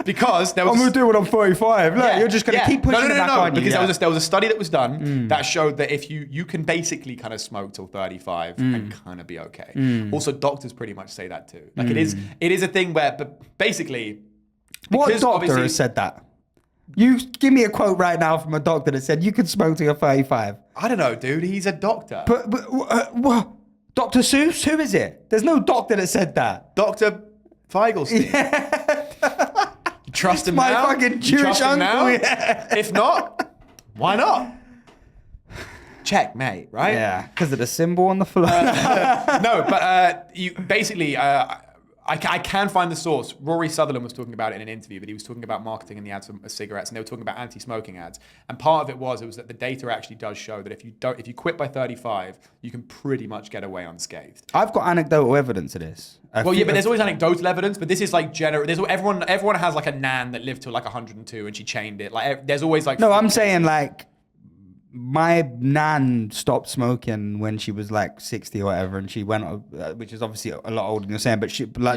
because there was. I'm gonna do it when I'm 45. Look, you're just gonna keep pushing it back on you. Because there was a study that was done that showed that if you can basically kind of smoke till 35 and kind of be okay. Also, doctors pretty much say that too. Like it is a thing where, but basically, What because doctor obviously- has said that? You give me a quote right now from a doctor that said you could smoke till you're 35. I don't know, dude. He's a doctor. But what? Dr. Seuss? Who is it? There's no doctor that said that. Dr. Feigelstein. You trust him My now? fucking You Jewish trust him uncle, now? yeah. If not, why not? Checkmate, right? Yeah, because of the symbol on the floor. No, but you basically, I can find the source. Rory Sutherland was talking about it in an interview, but he was talking about marketing in the ads for cigarettes, and they were talking about anti-smoking ads. And part of it was that the data actually does show that if you quit by 35, you can pretty much get away unscathed. I've got anecdotal evidence of this. But there's always anecdotal evidence. But this is like general. Everyone has like a nan that lived till like 102 and she chained it. Like there's always like. No, I'm saying like. My nan stopped smoking when she was like 60 or whatever, and she went, which is obviously a lot older than you're saying, but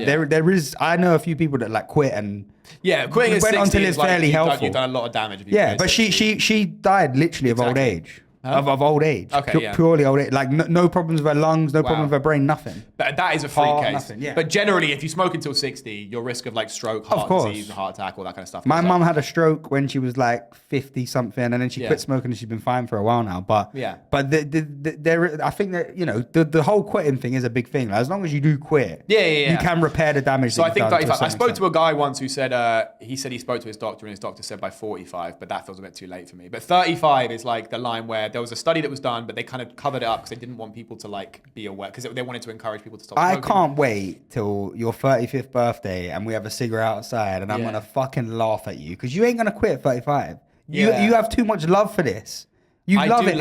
there is, I know a few people that like quit and quitting at 60 on to live fairly healthy. You've done a lot of damage. But she died literally of old age. Of old age. Okay, Purely old age. Like no problems with her lungs, no problem with her brain, nothing. That is a freak case. Nothing, yeah. But generally, if you smoke until 60, your risk of like stroke, heart disease, heart attack, all that kind of stuff. My mum had a stroke when she was like 50 something, and then she quit smoking, and she's been fine for a while now. But there, I think that the whole quitting thing is a big thing. Like, as long as you do quit, you can repair the damage. So I think I spoke to a guy once who said he spoke to his doctor, and his doctor said by 45, but that feels a bit too late for me. But 35 is like the line where there was a study that was done, but they kind of covered it up because they didn't want people to like be aware, because they wanted to encourage people to stop smoking. I can't wait till your 35th birthday and we have a cigarette outside, and I'm gonna fucking laugh at you because you ain't gonna quit at 35. You have too much love for this. I love it.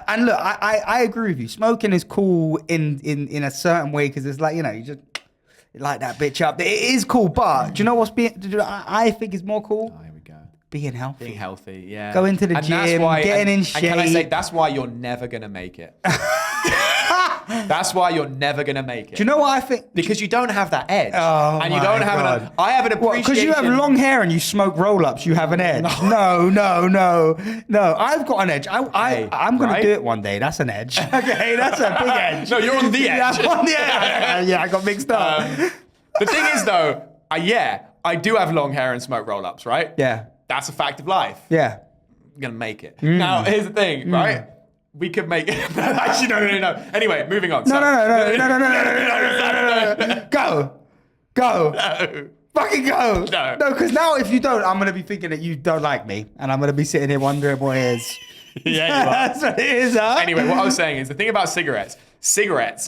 And look, I agree with you. Smoking is cool in a certain way because it's like, you just light that bitch up. It is cool, but do you know I think is more cool? Oh, here we go. Being healthy. Being healthy, yeah. Going to the gym, getting in shape. And can I say, that's why you're never going to make it. That's why you're never going to make it. Do you know what I think? Because you don't have that edge. Oh, and you don't have I have an appreciation. Because you have long hair and you smoke roll-ups, you have an edge. No. I've got an edge. I'm going to do it one day. That's an edge. Okay, that's a big edge. No, you're on the edge. I'm on the edge. Yeah, I got mixed up. The thing is, though, I do have long hair and smoke roll-ups, right? Yeah. That's a fact of life. Yeah. I'm going to make it. Now, here's the thing, right? We could make it. Actually, no. Anyway, moving on. No. Go. No. Fucking go. No, because now if you don't, I'm going to be thinking that you don't like me. And I'm going to be sitting here wondering what it is. Yeah, you are. That's what it is, huh? Anyway, what I was saying is the thing about cigarettes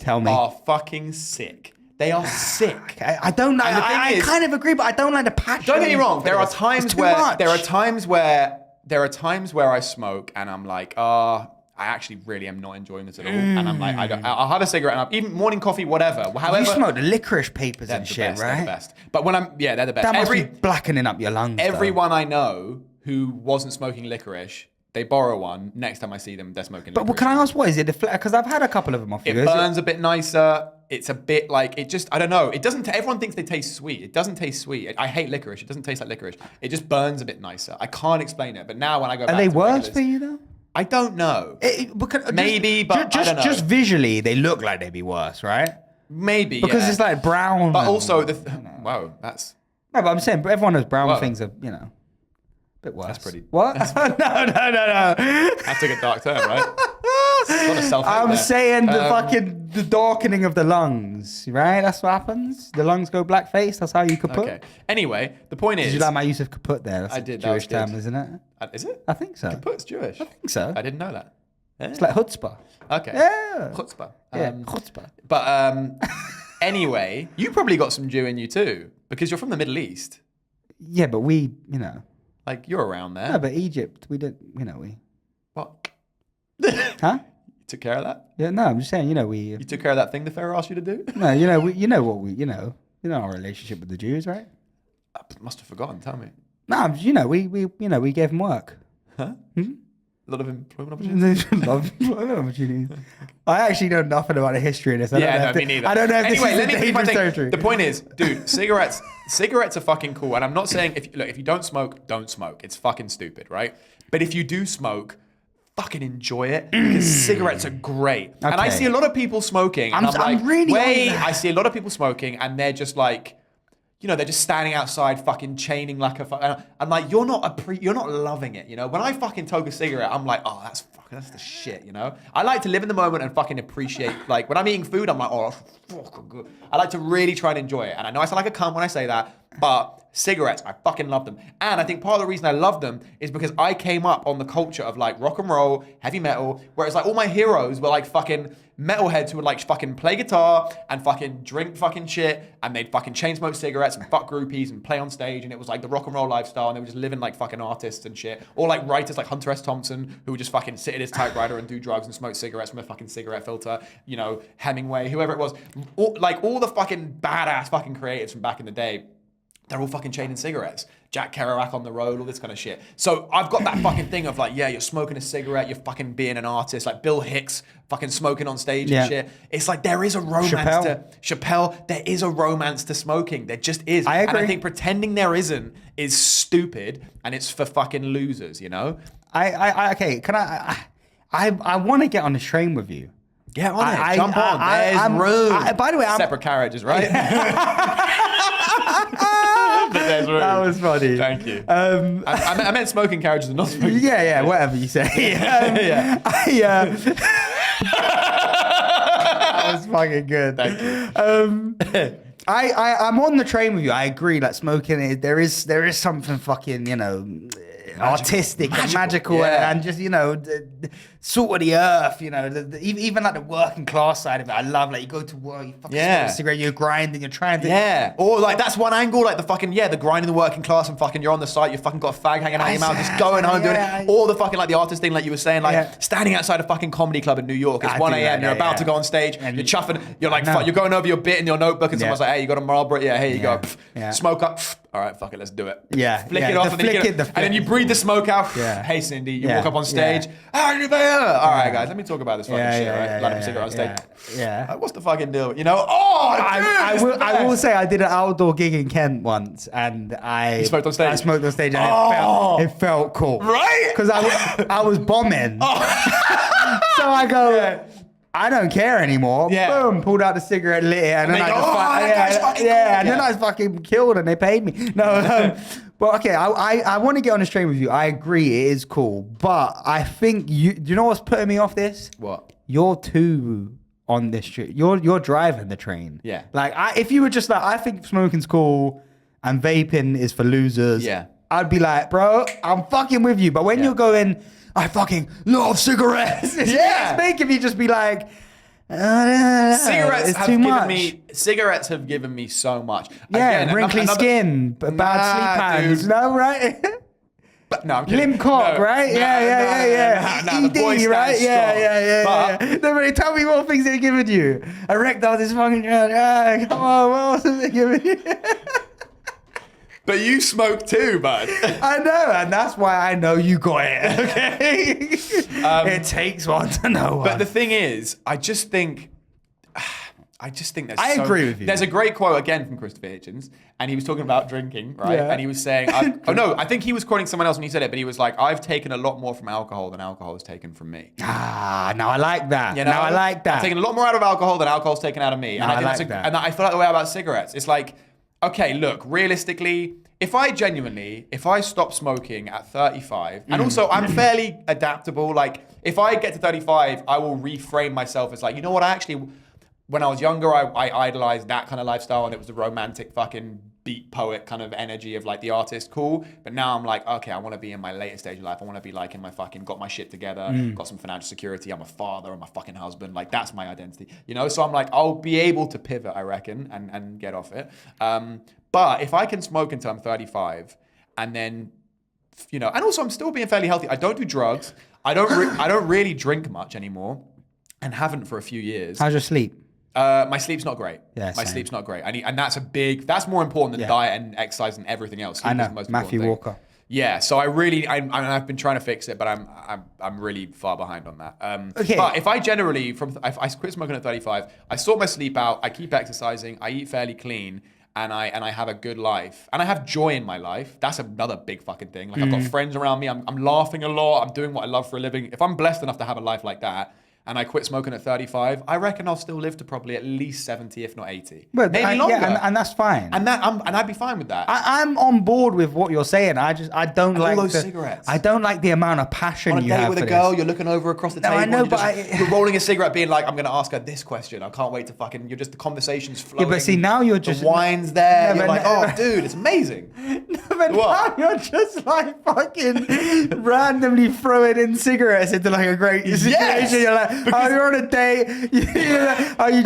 Tell me. are fucking sick. They are sick. I don't know. I kind of agree, but I don't like the passion. Don't get me wrong. There are times where I smoke and I'm like, I actually really am not enjoying this at all. And I'm like, I'll have a cigarette and even morning coffee, whatever. However, you smoke the licorice papers and shit, right? They're the best. But when they're the best. That must be blackening up your lungs. Everyone I know who wasn't smoking licorice, they borrow one. Next time I see them, they're smoking licorice. But can I ask, what is it? Because I've had a couple of them off you. It burns a bit nicer. It's a bit like, I don't know. It doesn't, everyone thinks they taste sweet. It doesn't taste sweet. I hate licorice. It doesn't taste like licorice. It just burns a bit nicer. I can't explain it. But now when I go back to Are they worse for you though? I don't know. Maybe, but I don't know. Just visually, they look like they'd be worse, right? Maybe, because it's like brown. But also, wow, that's... No, but I'm saying, but everyone knows brown things are, a bit worse. That's pretty... What? No. That took a dark turn, right? I'm saying the darkening of the lungs, right? That's what happens. The lungs go blackface. That's how you kaput. Okay. Anyway, the point is... Did you like my use of kaput there? That's I did. Jewish term, isn't it? Is it? I think so. Kaput's Jewish. I think so. I didn't know that. Yeah. It's like chutzpah. Okay. Yeah. Chutzpah. Chutzpah. But anyway, you probably got some Jew in you too, because you're from the Middle East. Yeah, but we, like you're around there. No, but Egypt, we did, we. What? Huh? You took care of that? Yeah, no, I'm just saying, we. You took care of that thing the Pharaoh asked you to do? No, our relationship with the Jews, right? I must have forgotten. Tell me. No, we gave them work. Huh? A lot of employment opportunities. I actually know nothing about the history of this. Me neither. I don't know if anyway, this is dangerous territory. The point is, dude, cigarettes are fucking cool. And I'm not saying, if you don't smoke, don't smoke. It's fucking stupid, right? But if you do smoke, fucking enjoy it, because cigarettes are great. Okay. And I see a lot of people smoking. And I'm really wait. I see a lot of people smoking, and they're just like, they're just standing outside, fucking chaining like a. I'm like, you're not loving it, When I fucking toke a cigarette, I'm like, oh, that's the shit, I like to live in the moment and fucking appreciate. Like when I'm eating food, I'm like, oh, that's fucking good. I like to really try and enjoy it, and I know I sound like a cunt when I say that, But cigarettes, I fucking love them. And I think part of the reason I love them is because I came up on the culture of like rock and roll, heavy metal, where it's like all my heroes were like fucking metalheads who would like fucking play guitar and fucking drink fucking shit, and they'd fucking chain smoke cigarettes and fuck groupies and play on stage, and it was like the rock and roll lifestyle, and they were just living like fucking artists and shit. Or like writers like Hunter S. Thompson, who would just fucking sit at his typewriter and do drugs and smoke cigarettes from a fucking cigarette filter. You know, Hemingway, whoever it was. All the fucking badass fucking creatives from back in the day, they're all fucking chaining cigarettes. Jack Kerouac on the road, all this kind of shit. So I've got that fucking thing of like, yeah, you're smoking a cigarette, you're fucking being an artist. Like Bill Hicks fucking smoking on stage and shit. It's like there is a romance to Chappelle. There is a romance to smoking. There just is. I agree. And I think pretending there isn't is stupid, and it's for fucking losers, you know? Okay, can I want to get on this train with you. Get on it. Jump on. There's room. By the way, separate carriages, right? But there's room. That was funny. Thank you. I meant smoking carriages and not smoking carriages. Whatever you say. That was fucking good. Thank you. I'm on the train with you. I agree. Like smoking, there is something fucking, artistic and magical and just, salt of the earth, even like the working class side of it. I love, like, you go to work, you fucking smoke a cigarette, you're grinding, you're trying to... Yeah. Or like, that's one angle, like the fucking, the grinding the working class and fucking you're on the site, you fucking got a fag hanging out your mouth, just going home doing it. Or the fucking, like the artist thing, like you were saying, like standing outside a fucking comedy club in New York, it's 1 a.m, you're about to go on stage, and you're chuffing, you're like, you're going over your bit in your notebook and someone's like, hey, you got a Marlboro? Yeah, here you go. Smoke up. All right, fuck it, let's do it. Flick it off, and then you breathe the smoke out. Hey, Cindy, you walk up on stage. All right, guys, let me talk about this fucking shit. Right, light up a cigarette on stage. What's the fucking deal? I will say I did an outdoor gig in Kent once, and You smoked on stage. I smoked on stage, and it felt cool, right? Because I was bombing. So I go. I don't care anymore. Boom, pulled out the cigarette, lit it, and then I just then I was fucking killed, and they paid me. No, but okay, I want to get on this train with you. I agree, it is cool, but I think do you know what's putting me off this? What? You're too on this train. You're driving the train. Yeah. Like if you were just like, I think smoking's cool, and vaping is for losers. Yeah. I'd be like, bro, I'm fucking with you. But when you're going, I fucking love cigarettes. It's making me just be like, cigarettes have given me so much. Again, wrinkly skin, bad sleep patterns. Dude. No, right? But no, I'm kidding. Limp cock, right? ED, right? Yeah. No, but tell me what things they're giving you. Erectile dysfunction. Come on, what else are they giving you? But you smoke too, bud. I know, and that's why I know you got it. Okay, it takes one to know one. But the thing is, I just think there's. I agree with you. There's a great quote again from Christopher Hitchens, and he was talking about drinking, right? And he was saying, I think he was quoting someone else when he said it, but he was like, I've taken a lot more from alcohol than alcohol has taken from me. Now I like that. Now I like that. I've taken a lot more out of alcohol than alcohol's taken out of me. And I like that. And I feel like the way about cigarettes. It's like, okay, look, realistically, if I stop smoking at 35, and also I'm fairly adaptable, like if I get to 35, I will reframe myself as like, you know what, when I was younger, I idolized that kind of lifestyle, and it was the romantic fucking beat poet kind of energy of like the artist, cool. But now I'm like, okay, I want to be in my later stage of life. I want to be like in my fucking, got my shit together, got some financial security. I'm a father, I'm a fucking husband. Like that's my identity, So I'm like, I'll be able to pivot, I reckon, and get off it. But if I can smoke until I'm 35, and then, and also I'm still being fairly healthy. I don't do drugs. I don't really drink much anymore, and haven't for a few years. How's your sleep? My sleep's not great. Yeah, my sleep's not great. And that's more important than diet and exercise and everything else. Sleep I know, is the most Matthew important thing. Walker. Yeah, so I've been trying to fix it, but I'm really far behind on that. Okay. But if I quit smoking at 35, I sort my sleep out, I keep exercising, I eat fairly clean, and I have a good life, and I have joy in my life. That's another big fucking thing. Like I've got friends around me, I'm laughing a lot, I'm doing what I love for a living. If I'm blessed enough to have a life like that, and I quit smoking at 35, I reckon I'll still live to probably at least 70, if not 80. But Maybe longer. Yeah, and that's fine. And I'd be fine with that. I'm on board with what you're saying. I don't like all those cigarettes. I don't like the amount of passion On a you date have with a for girl, this. you're looking over across the No, table. I know, and but you're rolling a cigarette, being like, "I'm going to ask her this question. I can't wait to fucking." You're just the conversation's flowing. Yeah, but see, now you're just the wine's there. No, You're but like, no- "Oh, dude, it's amazing." But What? now you're just like fucking randomly throwing in cigarettes into like a great situation. Yes! You're like, oh, you're on a date. You're like, oh, you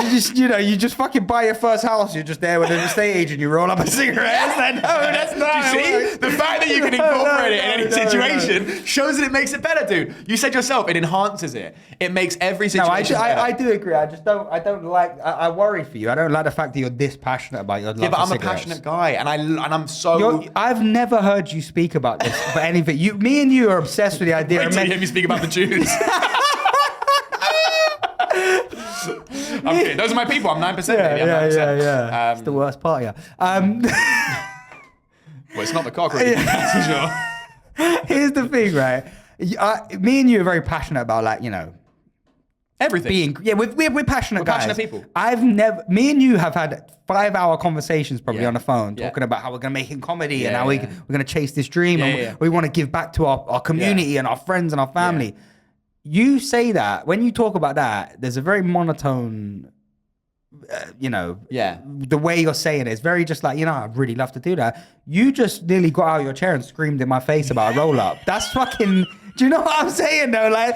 just fucking buy your first house. You're just there with an estate agent. You roll up a cigarette. It's like, no, that's not. Do how you it see? works. The fact that you can incorporate it in any No, situation shows that it makes it better, dude. You said yourself, it enhances it. It makes every No, situation better. I do agree. I just don't. I don't like. I worry for you. I don't like the fact that you're this passionate about your love Yeah, but for I'm a cigarettes. passionate guy, and I'm so. I've never heard you speak about this for anything. Me and you are obsessed with the idea. Wait of till you hear me speak about the Jews. I'm kidding. Those are my people. I'm 9%. Baby. I'm 9%. yeah. It's the worst part, yeah. Well, it's not the cockroach. That's for sure. Here's the thing, right? Me and you are very passionate about, like, Everything. We're passionate guys. passionate people. Me and you have had 5-hour conversations probably Yeah. on the phone Yeah. talking about how we're going to make it comedy and Yeah, how yeah. we're going to chase this dream and we want to give back to our community and our friends and our family. You say that, when you talk about that, there's a very monotone, the way you're saying it. It's very just like, I'd really love to do that. You just nearly got out of your chair and screamed in my face about a roll up. That's fucking... Do you know what I'm saying though? Like,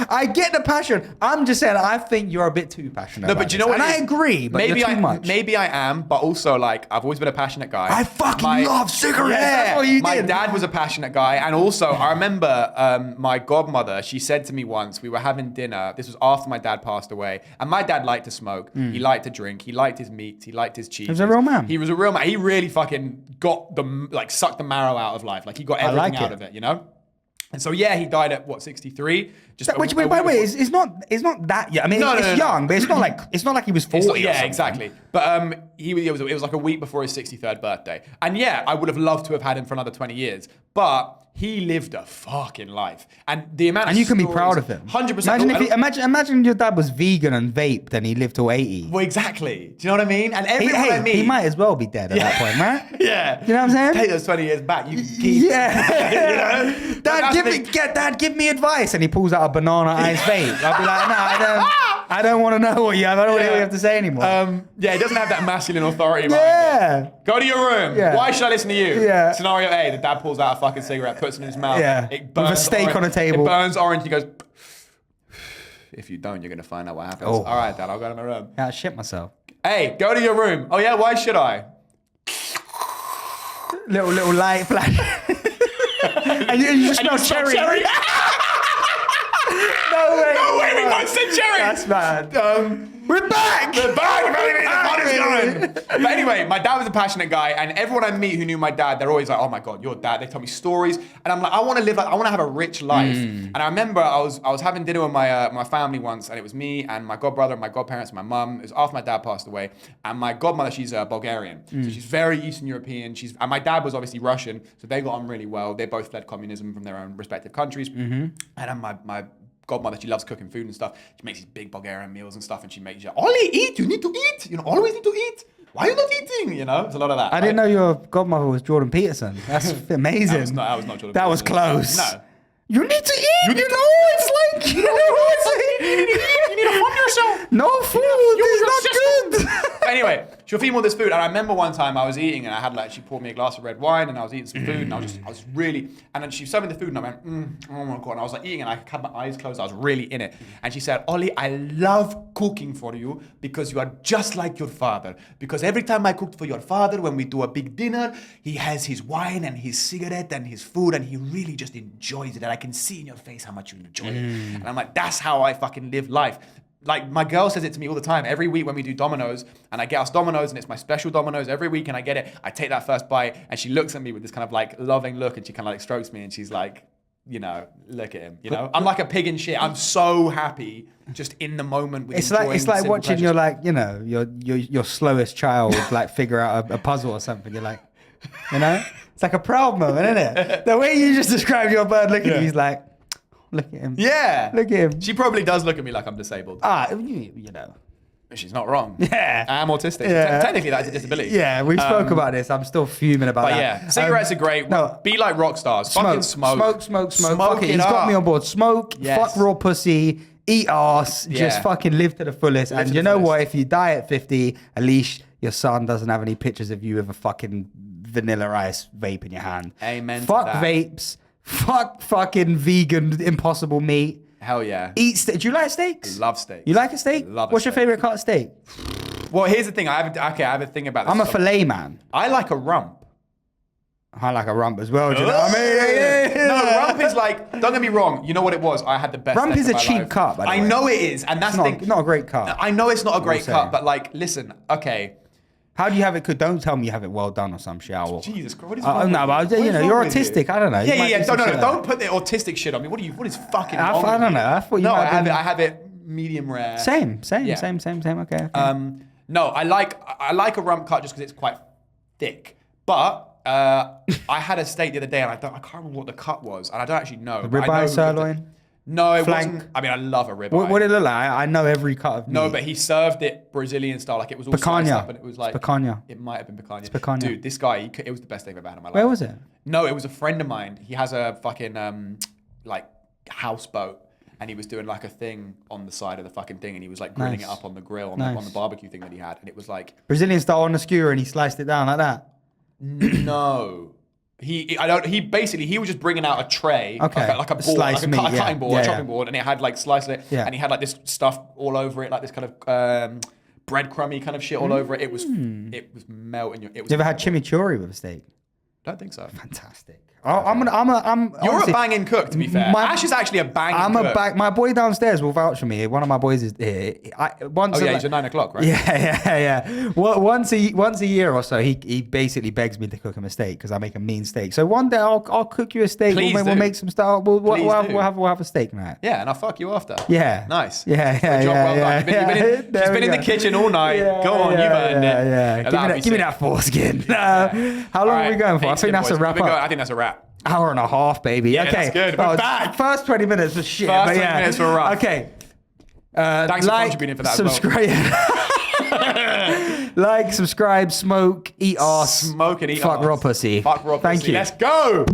I get the passion. I'm just saying, I think you're a bit too passionate. No, about but you this. know what? And it I is? agree, but maybe you're too much. Maybe I am, but also like I've always been a passionate guy. I fucking love cigarettes. That's what you My did. dad was a passionate guy, and also I remember my godmother. She said to me once, we were having dinner. This was after my dad passed away, and my dad liked to smoke. He liked to drink. He liked his meats. He liked his cheese. He was a real man. He was a real man. He really fucking got sucked the marrow out of life. Like he got everything like out of it, And so he died at 63. Which, by the way, it's not that young. I mean, it's young, but it's not like he was 40. Yeah, exactly. But it was like a week before his 63rd birthday, and I would have loved to have had him for another 20 years, but he lived a fucking life, and the amount. And you can be proud of him. 100%. Imagine your dad was vegan and vaped and he lived till 80. Well, exactly. Do you know what I mean? And everyone I meet, he might as well be dead at that point, right? Yeah. You know what I'm saying? Take those 20 years back. You can keep. Yeah. Dad, give me advice, and he pulls out a banana ice vape. I'll be like, no, I don't want to know what you have. I don't want to hear what you have to say anymore. He doesn't have that masculine authority. Yeah. Go to your room. Yeah. Why should I listen to you? Yeah. Scenario A: the dad pulls out a fucking cigarette, puts it in his mouth. Yeah. It With burns a steak on a table. It burns orange. He goes. If you don't, you're gonna find out what happens. Oh. All right, Dad. I'll go to my room. I shit myself. Hey, go to your room. Oh yeah. Why should I? Little light flash. and you just smell cherry. No way. No way. We both said cherry. That's bad. We're back. The party's going. But anyway, my dad was a passionate guy, and everyone I meet who knew my dad, they're always like, "Oh my god, your dad." They tell me stories, and I'm like, I want to have a rich life. And I remember I was having dinner with my family once, and it was me and my godbrother, and my godparents, and my mum. It was after my dad passed away, and my godmother, she's Bulgarian, so she's very Eastern European. And my dad was obviously Russian, so they got on really well. They both fled communism from their own respective countries, and my godmother, she loves cooking food and stuff. She makes these big Bulgarian meals and stuff, and she makes, Ollie, eat, you need to eat. Always need to eat. Why are you not eating? It's a lot of that. I didn't know your godmother was Jordan Peterson. That's amazing. That was not Jordan That was Peterson. close. No. You need to eat. You need to fund yourself. No food is not good. But anyway, she'll feed me all this food, and I remember one time I was eating, and I had she poured me a glass of red wine, and I was eating some food, and I was really, and then she served me the food, and I went, oh my god, and I was eating, and I had my eyes closed, I was really in it, and she said, Ollie, I love cooking for you because you are just like your father, because every time I cooked for your father, when we do a big dinner, he has his wine and his cigarette and his food, and he really just enjoys it, and I can see in your face how much you enjoy it, and I'm like, that's how I fucking live life. Like, my girl says it to me all the time. Every week when we do Domino's, and I get us Domino's, and it's my special Domino's every week, and I get it, I take that first bite, and she looks at me with this kind of loving look, and she kind of strokes me, and she's like, look at him, I'm like a pig in shit. I'm so happy just in the moment with It's like watching pleasures. your slowest child figure out a puzzle or something. You're like, it's like a proud moment, isn't it? The way you just described your bird looking at you, he's like, Look at him. Yeah. Look at him. She probably does look at me like I'm disabled. You know. She's not wrong. Yeah. I am autistic. Yeah. Technically, that's a disability. Yeah, we spoke about this. I'm still fuming about But that. yeah, cigarettes are great. No. Be like rock stars. Fucking smoke. Smoke. Smoke Fuck it. it He's got up. me on board. Smoke, Yes. fuck raw pussy, eat ass, Yeah. just fucking live to the fullest. Live And to you the know fullest. what? If you die at 50, at least your son doesn't have any pictures of you with a fucking vanilla ice vape in your hand. Amen to Fuck that. vapes. Fuck fucking vegan impossible meat. Hell yeah. Eat steak. Do you like steaks? Love steaks. You like a steak? Love a What's your steak. favorite cut of steak? Well, here's the thing. I have a thing about this. I'm a filet man. I like a rump. I like a rump as well. Do you know what I mean? No, rump is like, don't get me wrong. You know what it was? I had the best Rump steak is of a my cheap life. cut, by the I way. know it is. And that's It's the not, thing. not a great cut. I know it's not a great saying. cut, but like, listen, okay. How do you have it cooked? Don't tell me you have it well done or some shit. Jesus Christ, what is wrong No, with but you? you What know, is you're wrong with you? autistic. I don't know. You might Yeah. do some shit like Don't put the autistic shit on me. What is fucking wrong I with don't you? know. I thought you No, might I have been- I have it medium rare. that. Same. Yeah. Okay. No, I like a rump cut just because it's quite thick. But I had a steak the other day and I can't remember what the cut was, and I don't actually know. but I know Ribeye, who- sirloin. No, it Flank. wasn't. I mean, I love a ribeye. What did it look like? I know every cut of meat. No, but he served it Brazilian style, like it was all Picanha. sliced up, and it was like Picanha. It might have been picanha. It's picanha. Dude, this guy, it was the best thing I've ever had in my life. Where was it? No, it was a friend of mine. He has a fucking like houseboat, and he was doing like a thing on the side of the fucking thing, and he was like grilling Nice. it up on the grill on Nice. the barbecue thing that he had, and it was like Brazilian style on the skewer, and he sliced it down like that. no. He was just bringing out a tray, Okay. like a board, Sliced like meat, a cutting board, yeah, a yeah. chopping board, and it had like sliced it, Yeah. and he had like this stuff all over it, like this kind of breadcrumby kind of shit all over it. It was melting. It was. You ever had chimichurri with a steak? Don't think so. Fantastic. I'm You're honestly, a banging cook, to be fair. Ash is actually a banging cook. My boy downstairs will vouch for me. One of my boys is here. He's at 9 o'clock, right? Yeah. Well, once a year or so, he basically begs me to cook him a steak because I make a mean steak. So one day I'll cook you a steak. Please we'll do. make some stuff. We'll Please do. have a steak night. Yeah, and I'll fuck you after. Yeah. Nice. Yeah. Good job, well done. She's been in the kitchen all night. Go on, you've earned it. Yeah. Give me that foreskin. How long are we going for? I think that's a wrap up. I think that's a wrap. Hour and a half, baby. Yeah, Okay, that's good. We're Oh, back. First 20 minutes was shit. First but 20 yeah. minutes were rough. Okay. Thanks for contributing for that as well. Subscribe. Like, subscribe, smoke, eat ass. Smoke and eat Fuck ass. raw pussy. Fuck raw pussy. Thank you. Let's go.